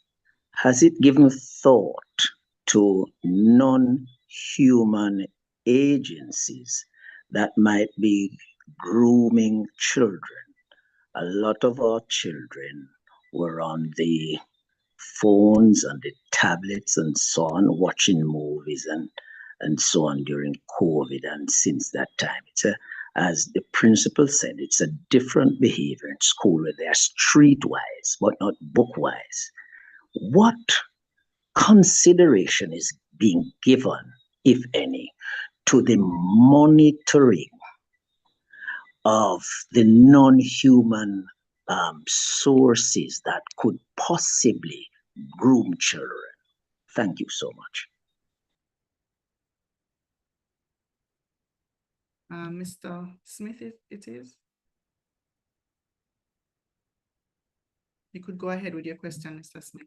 has it given thought to non-human agencies that might be grooming children? A lot of our children were on the phones and the tablets and so on, watching movies and so on during COVID. And since that time, as the principal said, it's a different behavior in school where they're streetwise, but not bookwise. What consideration is being given, if any, to the monitoring of the non-human sources that could possibly groom children? Thank you so much.
Mr. Smith, it is. You could go ahead with your question, Mr. Smith.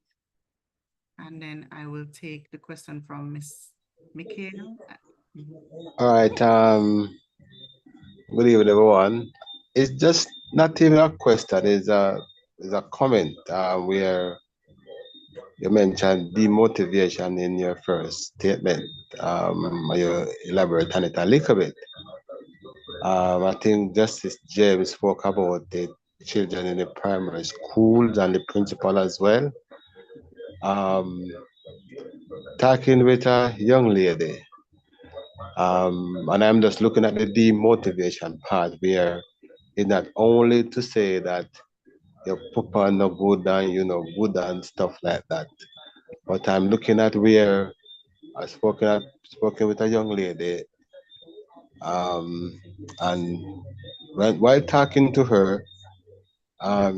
And then I will take the question from Miss Mikhail.
All right. Good evening, everyone. It's just not even a question. It's a comment where you mentioned demotivation in your first statement. You elaborate on it a little bit. I think Justice James spoke about the children in the primary schools and the principal as well. Talking with a young lady, and I'm just looking at the demotivation part where it's not only to say that your papa no good and you know good and stuff like that, but I'm looking at where I spoken with a young lady, and while talking to her,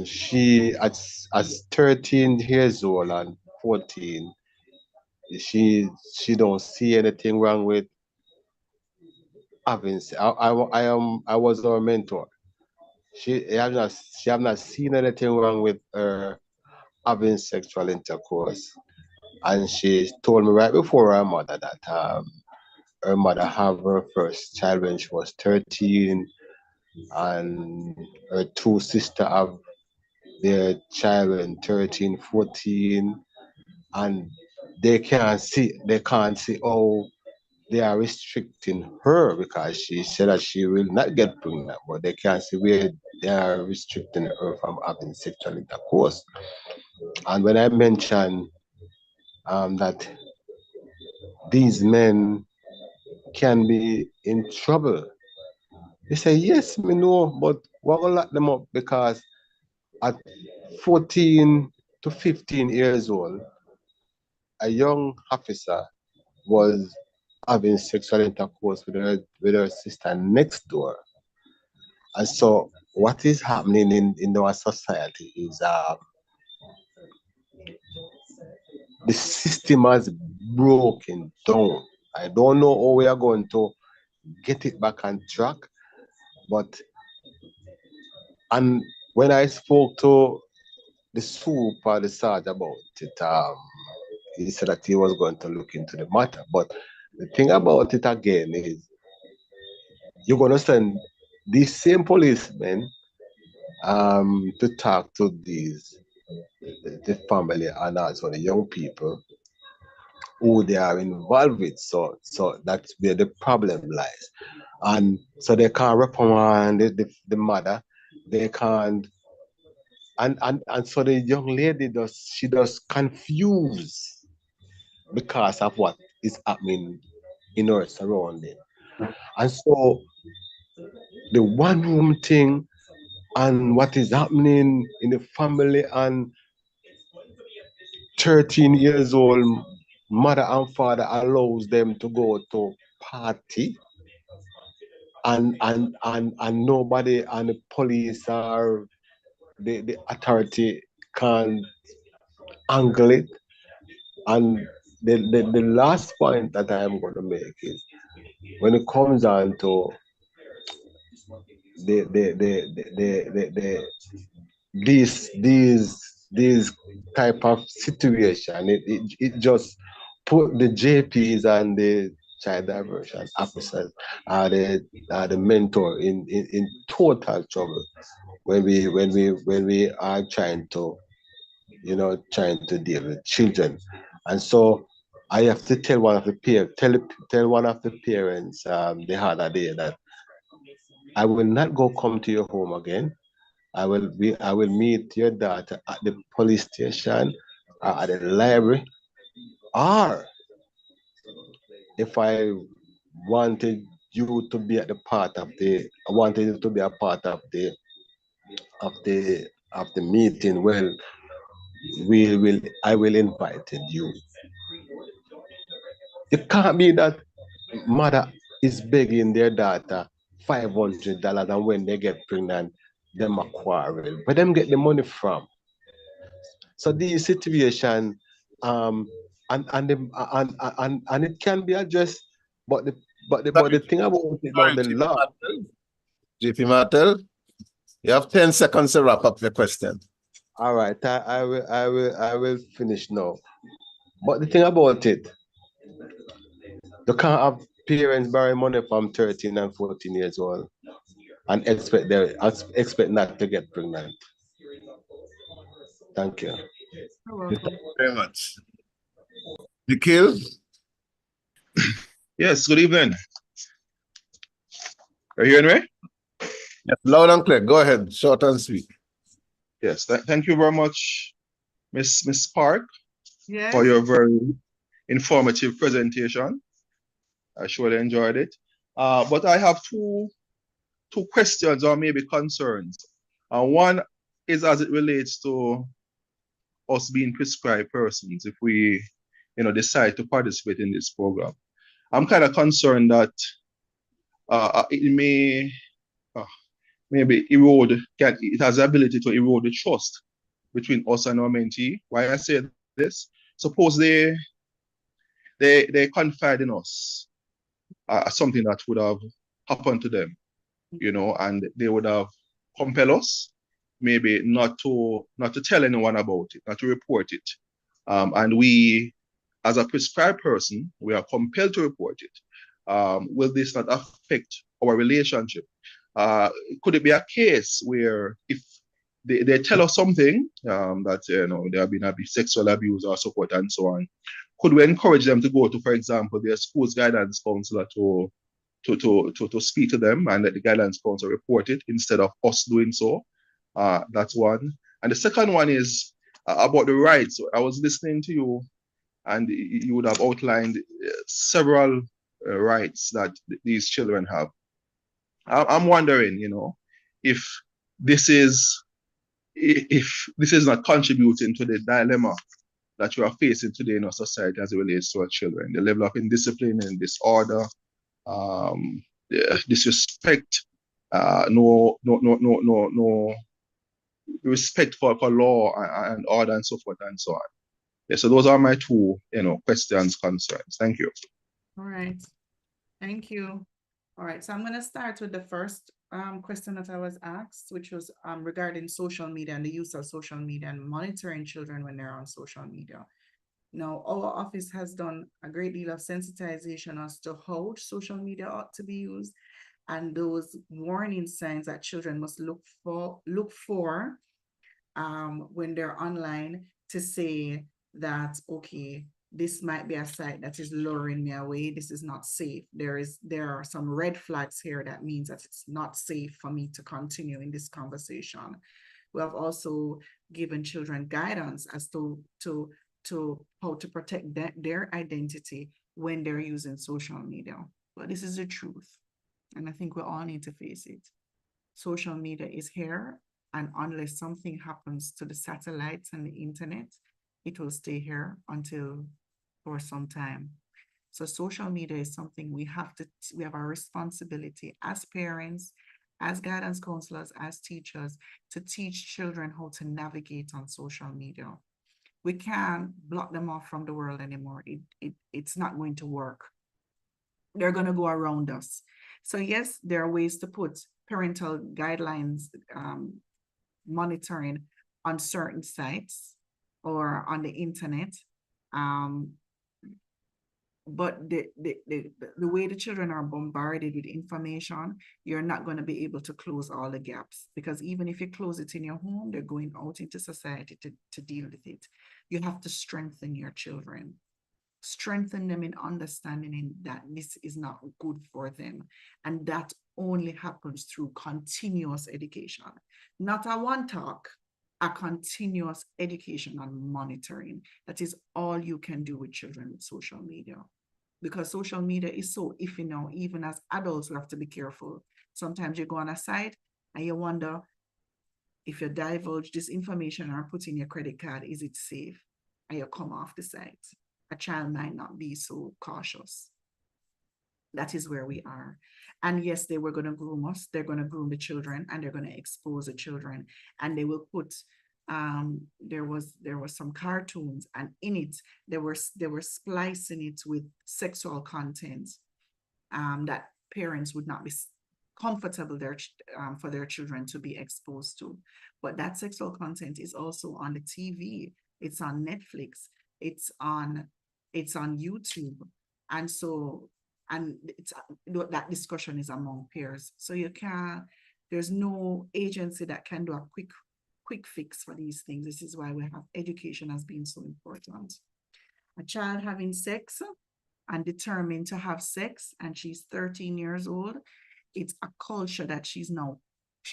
she as 13 years old and 14, she don't see anything wrong with having. I was her mentor. She have not seen anything wrong with her having sexual intercourse, and she told me right before her mother that her mother have her first child when she was 13, and her 2 sisters have their child when 13, 14, and they can't see how they are restricting her because she said that she will not get pregnant, but they can't see where they are restricting her from having sexual intercourse. And when I mentioned that these men can be in trouble, they say, yes, me know, but we're going to lock them up because at 14 to 15 years old, a young officer was having sexual intercourse with her sister next door. And so what is happening in our society is the system has broken down. I don't know how we are going to get it back on track, but and when I spoke to the super, the Sarge about it, he said that he was going to look into the matter. But the thing about it again is you're going to send these same policemen to talk to the family and also the young people who they are involved with. So that's where the problem lies. And so they can't reprimand the mother. They can't and so the young lady does confused because of what is happening in her surrounding. And so the one room thing and what is happening in the family and 13 years old mother and father allows them to go to party and nobody and the police or the authority can angle it. And the last point that I am going to make is when it comes down to these type of situation, it just put the JPs and the child diversion officers the mentor in total trouble when we are trying to deal with children. And so I have to tell one of the parents the other day that I will not come to your home again. I will meet your daughter at the police station or at the library, or if I wanted you to be a part of the meeting, well, I will invite you. It can't be that mother is begging their daughter $500, and when they get pregnant, them a quarrel. Where them get the money from? So these situation, and it can be addressed, but the thing about it now, the law.
JP Martel, you have 10 seconds to wrap up your question.
All right, I will finish now. But the thing about it, you can't have parents borrow money from 13 and 14 years old and expect not to get pregnant. Thank you.
Thank you very much. Nikhil?
Yes, good evening. Are you hearing me?
Yes, loud and clear. Go ahead, short and sweet.
Yes, thank you very much, Miss Park,
Yes.
for your very informative presentation. I surely enjoyed it. But I have two questions or maybe concerns. One is as it relates to us being prescribed persons if we decide to participate in this program. I'm kind of concerned that it may maybe it has the ability to erode the trust between us and our mentee. Why I say this? Suppose they confide in us something that would have happened to them, and they would have compelled us maybe not to tell anyone about it, not to report it. And we, as a prescribed person, we are compelled to report it. Will this not affect our relationship? Could it be a case where if they tell us something that there have been sexual abuse or support and so on, could we encourage them to go to, for example, their school's guidance counselor to speak to them and let the guidance counselor report it instead of us doing so? That's one. And the second one is about the rights. I was listening to you, and you would have outlined several rights that these children have. I'm wondering, if this is not contributing to the dilemma that you are facing today in our society as it relates to our children, the level of indiscipline and disorder, disrespect, no respect for law and order and so forth and so on. Yeah, so those are my two, questions, concerns. Thank you.
All right. Thank you. All right. So I'm going to start with the first question that I was asked, which was regarding social media and the use of social media and monitoring children when they're on social media. Now, our office has done a great deal of sensitization as to how social media ought to be used and those warning signs that children must look for when they're online to say that, okay, this might be a site that is luring me away. This is not safe. There are some red flags here that means that it's not safe for me to continue in this conversation. We have also given children guidance as to how to protect their identity when they're using social media. But this is the truth. And I think we all need to face it. Social media is here, and unless something happens to the satellites and the internet, it will stay here for some time. So social media is something we have a responsibility as parents, as guidance counselors, as teachers, to teach children how to navigate on social media. We can't block them off from the world anymore. It's not going to work. They're going to go around us. So yes, there are ways to put parental guidelines, monitoring on certain sites or on the internet. But the way the children are bombarded with information, you're not going to be able to close all the gaps, because even if you close it in your home, they're going out into society to deal with it. You have to strengthen your children. Strengthen them in understanding that this is not good for them. And that only happens through continuous education. Not a one talk, a continuous education and monitoring. That is all you can do with children with social media. Because social media is so iffy now, even as adults, we have to be careful. Sometimes you go on a site and you wonder if you divulge this information or put in your credit card, is it safe? And you come off the site. A child might not be so cautious. That is where we are. And yes, they were going to groom us. They're going to groom the children, and they're going to expose the children. And they will put, there was some cartoons, and in it, they were splicing it with sexual content that parents would not be comfortable for their children to be exposed to. But that sexual content is also on the TV. It's on Netflix. It's on YouTube. And so, that discussion is among peers. So there's no agency that can do a quick fix for these things. This is why we have education as being so important. A child having sex and determined to have sex, and she's 13 years old, it's a culture that she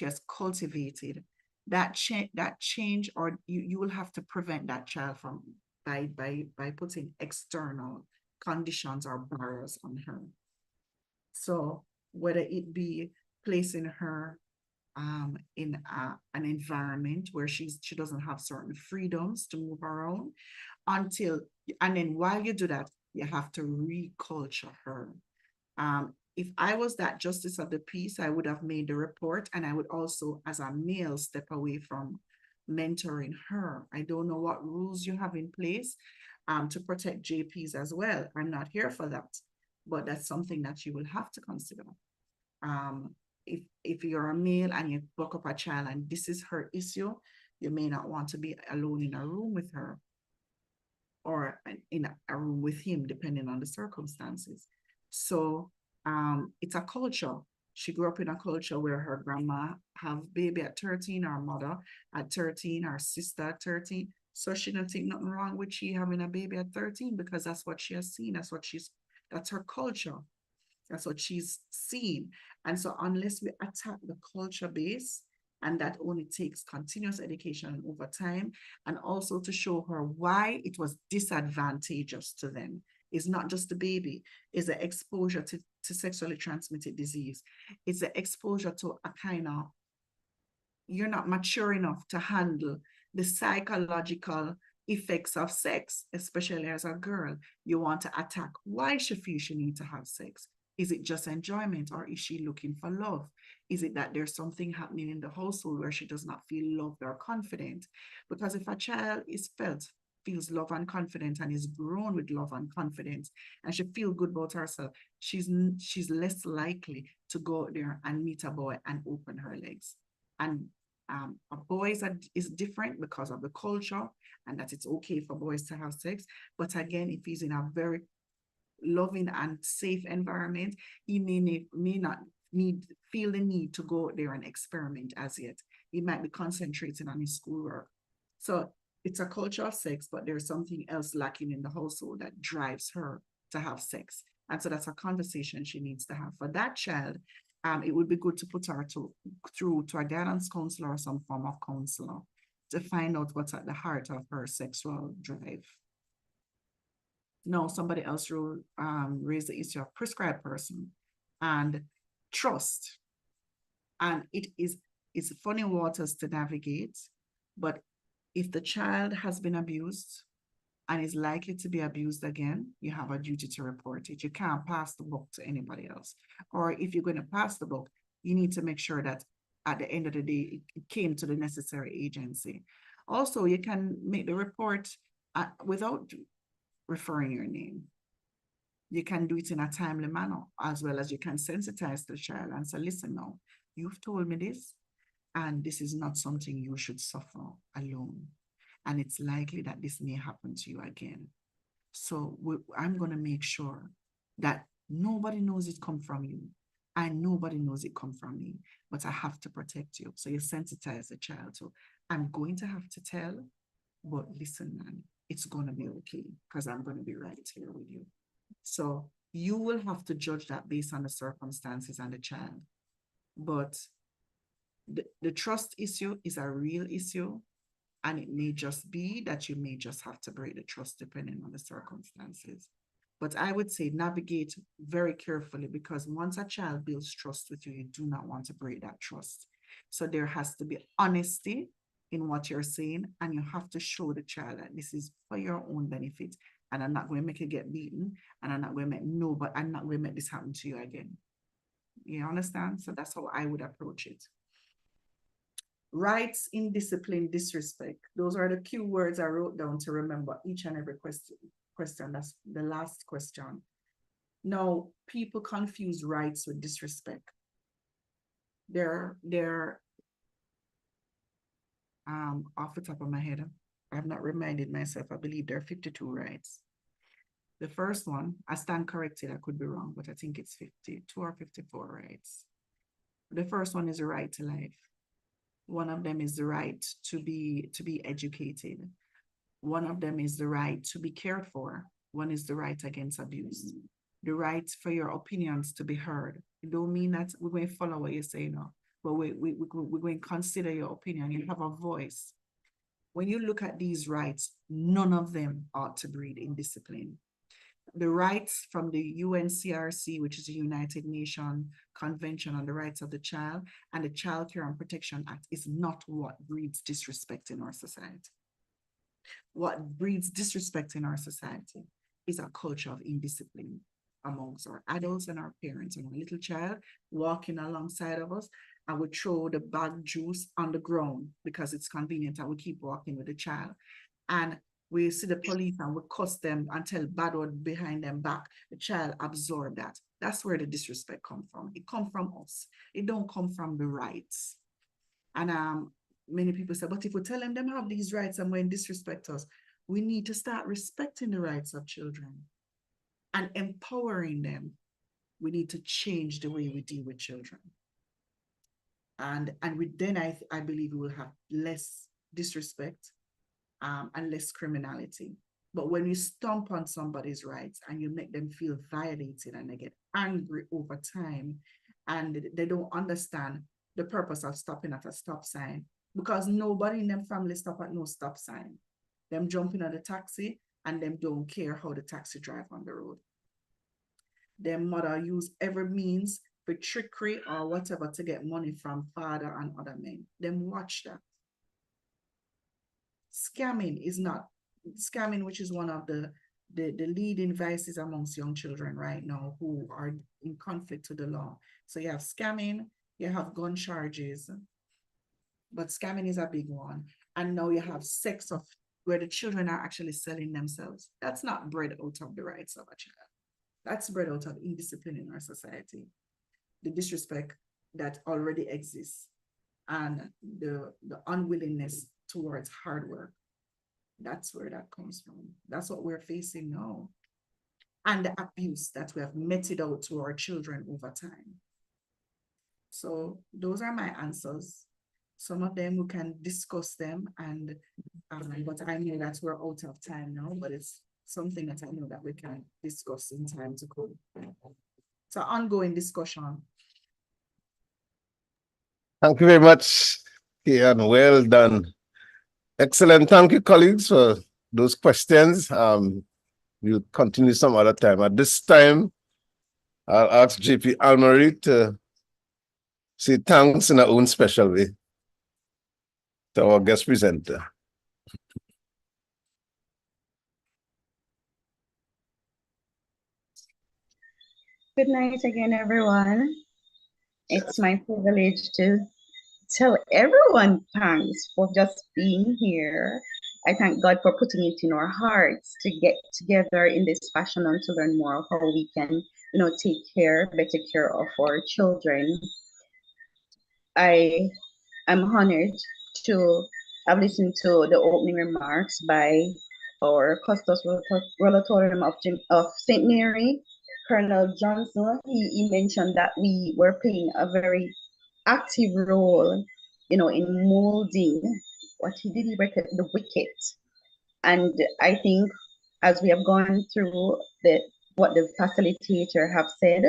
has cultivated. That change, or you will have to prevent that child from by putting external conditions or barriers on her. So whether it be placing her in an environment where she doesn't have certain freedoms to move around, and then while you do that, you have to reculture her. If I was that justice of the peace, I would have made the report, and I would also, as a male, step away from mentoring her. I don't know what rules you have in place to protect JPs as well. I'm not here for that, but that's something that you will have to consider. If you're a male and you buck up a child and this is her issue, you may not want to be alone in a room with her or in a room with him, depending on the circumstances. So it's a culture. She grew up in a culture where her grandma have baby at 13, her mother at 13, her sister at 13. So she don't think nothing wrong with she having a baby at 13 because that's what she has seen. That's her culture. That's what she's seen. And so unless we attack the culture base, and that only takes continuous education over time, and also to show her why it was disadvantageous to them. It's not just the baby, it's the exposure to sexually transmitted disease. It's the exposure to a kind of, you're not mature enough to handle the psychological effects of sex, especially as a girl. You want to attack why she feels she needs to have sex. Is it just enjoyment, or is she looking for love? Is it that there's something happening in the household where she does not feel loved or confident? Because if a child feels love and confident and is grown with love and confidence, and she feels good about herself, she's less likely to go out there and meet a boy and open her legs. And a boys is different because of the culture, and that it's okay for boys to have sex. But again, if he's in a very loving and safe environment, he may not feel the need to go out there and experiment as yet. He might be concentrating on his schoolwork. So it's a culture of sex, but there's something else lacking in the household that drives her to have sex. And so that's a conversation she needs to have. For that child, it would be good to put her through to a guidance counselor or some form of counselor to find out what's at the heart of her sexual drive. No, somebody else raised the issue of prescribed person and trust. And it's funny waters to navigate, but if the child has been abused and is likely to be abused again, you have a duty to report it. You can't pass the buck to anybody else. Or if you're going to pass the buck, you need to make sure that at the end of the day, it came to the necessary agency. Also, you can make the report without referring your name. You can do it in a timely manner, as well as you can sensitize the child and say, listen now, you've told me this, and this is not something you should suffer alone. And it's likely that this may happen to you again. So I'm going to make sure that nobody knows it come from you, and nobody knows it come from me, but I have to protect you. So you sensitize the child. So I'm going to have to tell, but listen, man, it's going to be okay because I'm going to be right here with you. So you will have to judge that based on the circumstances and the child. But the trust issue is a real issue, and it may just be that you may just have to break the trust depending on the circumstances. But I would say navigate very carefully, because once a child builds trust with you, you do not want to break that trust. So there has to be honesty in what you're saying, and you have to show the child that this is for your own benefit, and I'm not going to make you get beaten, and I'm not going to make this happen to you again. You understand? So that's how I would approach it. Rights, indiscipline, disrespect. Those are the key words I wrote down to remember each and every question. That's the last question. Now, people confuse rights with disrespect. They're off the top of my head, I've not reminded myself, I believe there are 52 rights. The first one, I stand corrected, I could be wrong, but I think it's 52 or 54 rights. The first one is the right to life. One of them is the right to be educated. One of them is the right to be cared for. One is the right against abuse. The right for your opinions to be heard. It don't mean that we're going to follow what you say now, but we're going to consider your opinion. You have a voice. When you look at these rights, none of them ought to breed indiscipline. The rights from the UNCRC, which is the United Nations Convention on the Rights of the Child, and the Child Care and Protection Act is not what breeds disrespect in our society. What breeds disrespect in our society is a culture of indiscipline amongst our adults and our parents. And a little child walking alongside of us, and we throw the bag juice on the ground because it's convenient, and we keep walking with the child. And we see the police and we cuss them and tell bad word behind them back. The child absorb that. That's where the disrespect comes from. It comes from us. It don't come from the rights. And many people say, but if we tell them have these rights and when disrespect us, we need to start respecting the rights of children and empowering them. We need to change the way we deal with children. And then I believe we will have less disrespect, and less criminality. But when you stomp on somebody's rights and you make them feel violated and they get angry over time and they don't understand the purpose of stopping at a stop sign, because nobody in them family stop at no stop sign. Them jumping on the taxi and them don't care how the taxi drive on the road. Their mother use every means for trickery or whatever to get money from father and other men. Them watch that. Scamming is not, scamming, which is one of the leading vices amongst young children right now who are in conflict with the law. So you have scamming, you have gun charges, but scamming is a big one. And now you have sex of where the children are actually selling themselves. That's not bred out of the rights of a child. That's bred out of indiscipline in our society. The disrespect that already exists and the unwillingness towards hard work. That's where that comes from. That's what we're facing now. And the abuse that we have meted out to our children over time. So those are my answers. Some of them we can discuss them, and but I know that we're out of time now, but it's something that I know that we can discuss in time to come. It's an ongoing discussion.
Thank you very much, Kian. Well done. Excellent. Thank you, colleagues, for those questions. We'll continue some other time. At this time, I'll ask JP Almery to say thanks in our own special way to our guest presenter.
Good night again, everyone. It's my privilege to tell everyone thanks for just being here. I thank God for putting it in our hearts to get together in this fashion and to learn more of how we can, take better care of our children. I am honored to have listened to the opening remarks by our Custos Relatorium of St. Mary, Colonel Johnson. He mentioned that we were playing a very active role, in molding what he did, the wicked. And I think as we have gone through what the facilitator have said,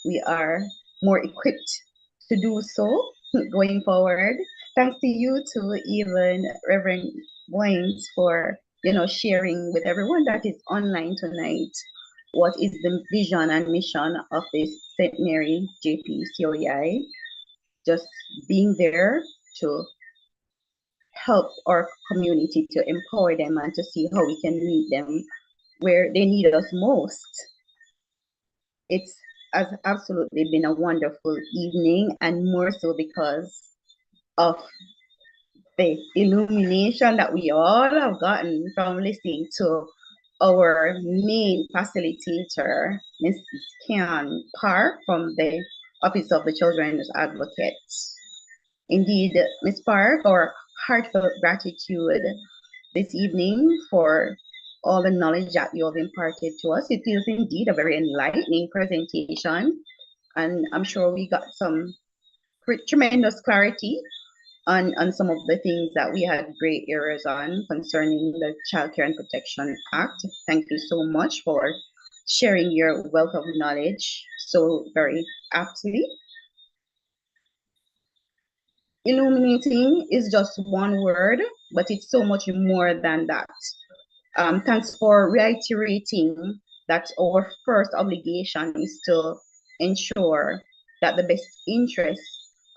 we are more equipped to do so going forward. Thanks to you too, even Reverend Wines, for sharing with everyone that is online tonight what is the vision and mission of this St. Mary JP COEI. Just being there to help our community, to empower them and to see how we can meet them where they need us most. It has absolutely been a wonderful evening, and more so because of the illumination that we all have gotten from listening to our main facilitator, Ms. Kian Park from the Office of the Children's Advocate. Indeed, Ms. Park, our heartfelt gratitude this evening for all the knowledge that you have imparted to us. It is indeed a very enlightening presentation, and I'm sure we got some tremendous clarity on some of the things that we had great errors on concerning the Child Care and Protection Act. Thank you so much for sharing your wealth of knowledge so very aptly. Illuminating is just one word, but it's so much more than that. Thanks for reiterating that our first obligation is to ensure that the best interest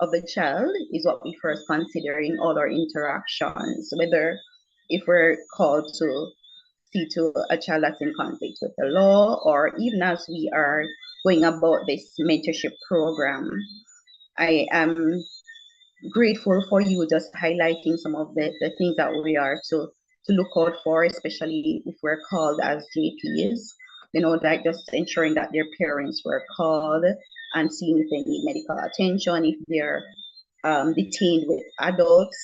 of the child is what we first consider in all our interactions, whether if we're called to see to a child that's in conflict with the law, or even as we are going about this mentorship program. I am grateful for you just highlighting some of the things that we are to look out for, especially if we're called as JPs, like just ensuring that their parents were called and seeing if they need medical attention, if they're detained with adults,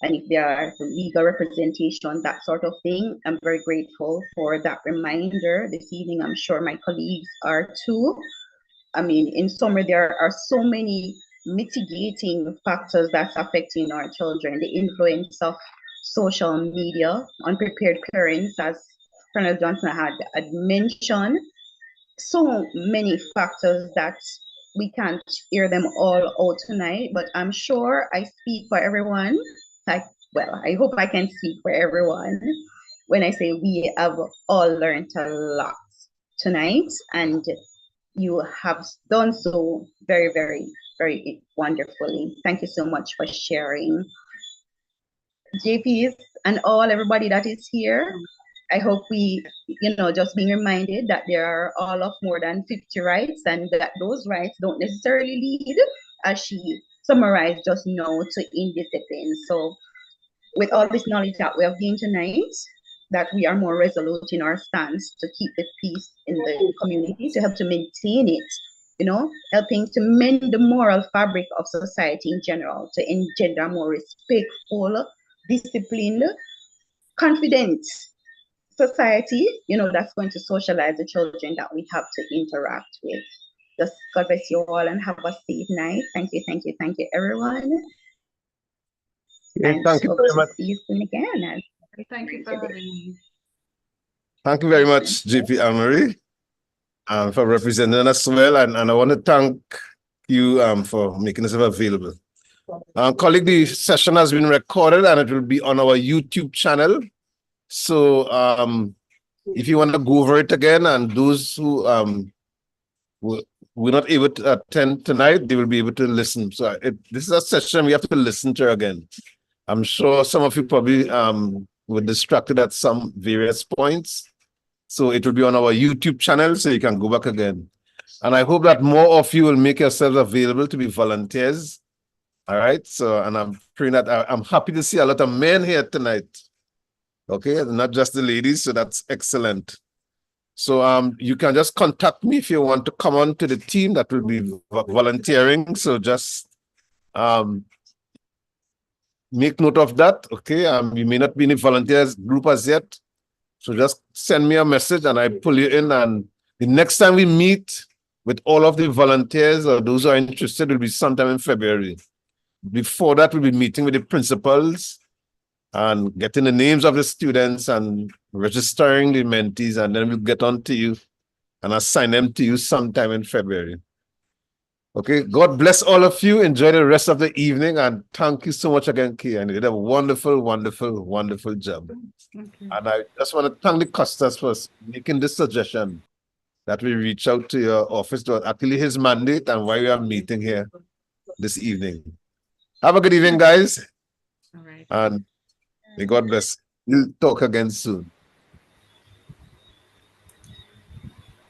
and if there are legal representation, that sort of thing. I'm very grateful for that reminder this evening. I'm sure my colleagues are too. I mean, in summary, there are so many mitigating factors that's affecting our children. The influence of social media, unprepared parents, as Colonel Johnson had mentioned. So many factors that we can't hear them all out tonight, but I'm sure I speak for everyone. Well, I hope I can speak for everyone when I say we have all learned a lot tonight, and you have done so very, very, very wonderfully. Thank you so much for sharing. JPs and everybody that is here, I hope we, just being reminded that there are all of more than 50 rights, and that those rights don't necessarily lead, as she summarized just now, to indiscipline. So with all this knowledge that we have gained tonight, that we are more resolute in our stance to keep the peace in the community, to help to maintain it, helping to mend the moral fabric of society in general, to engender more respectful, disciplined, confident society, that's going to socialize the children that we have to interact with. Just God bless you all and have a safe night. Thank you, thank you, thank you, everyone.
And thank you very much.
See you soon again.
Thank you for having me.
Thank you very much, JP Amory, for representing us well. And I want to thank you for making yourself available. Colleague, the session has been recorded and it will be on our YouTube channel. So if you want to go over it again, and those who were not able to attend tonight, they will be able to listen. So this is a session we have to listen to again. I'm sure some of you probably were distracted at some various points. So it will be on our YouTube channel, so you can go back again. And I hope that more of you will make yourselves available to be volunteers. All right. So, and I'm praying that I'm happy to see a lot of men here tonight. Okay, not just the ladies. So that's excellent. So you can just contact me if you want to come on to the team that will be volunteering. So just make note of that. Okay. You may not be in the volunteers group as yet. So just send me a message and I pull you in. And the next time we meet with all of the volunteers or those who are interested will be sometime in February. Before that, we'll be meeting with the principals and getting the names of the students and registering the mentees, and then we'll get on to you and assign them to you sometime in February. Okay, God bless all of you. Enjoy the rest of the evening, and thank you so much again, Kia. And you did a wonderful, wonderful, wonderful job.
Okay.
And I just want to thank the Costas for making this suggestion that we reach out to your office. To actually his mandate and why we are meeting here this evening. Have a good evening, guys.
All right.
And may God bless. We'll talk again soon.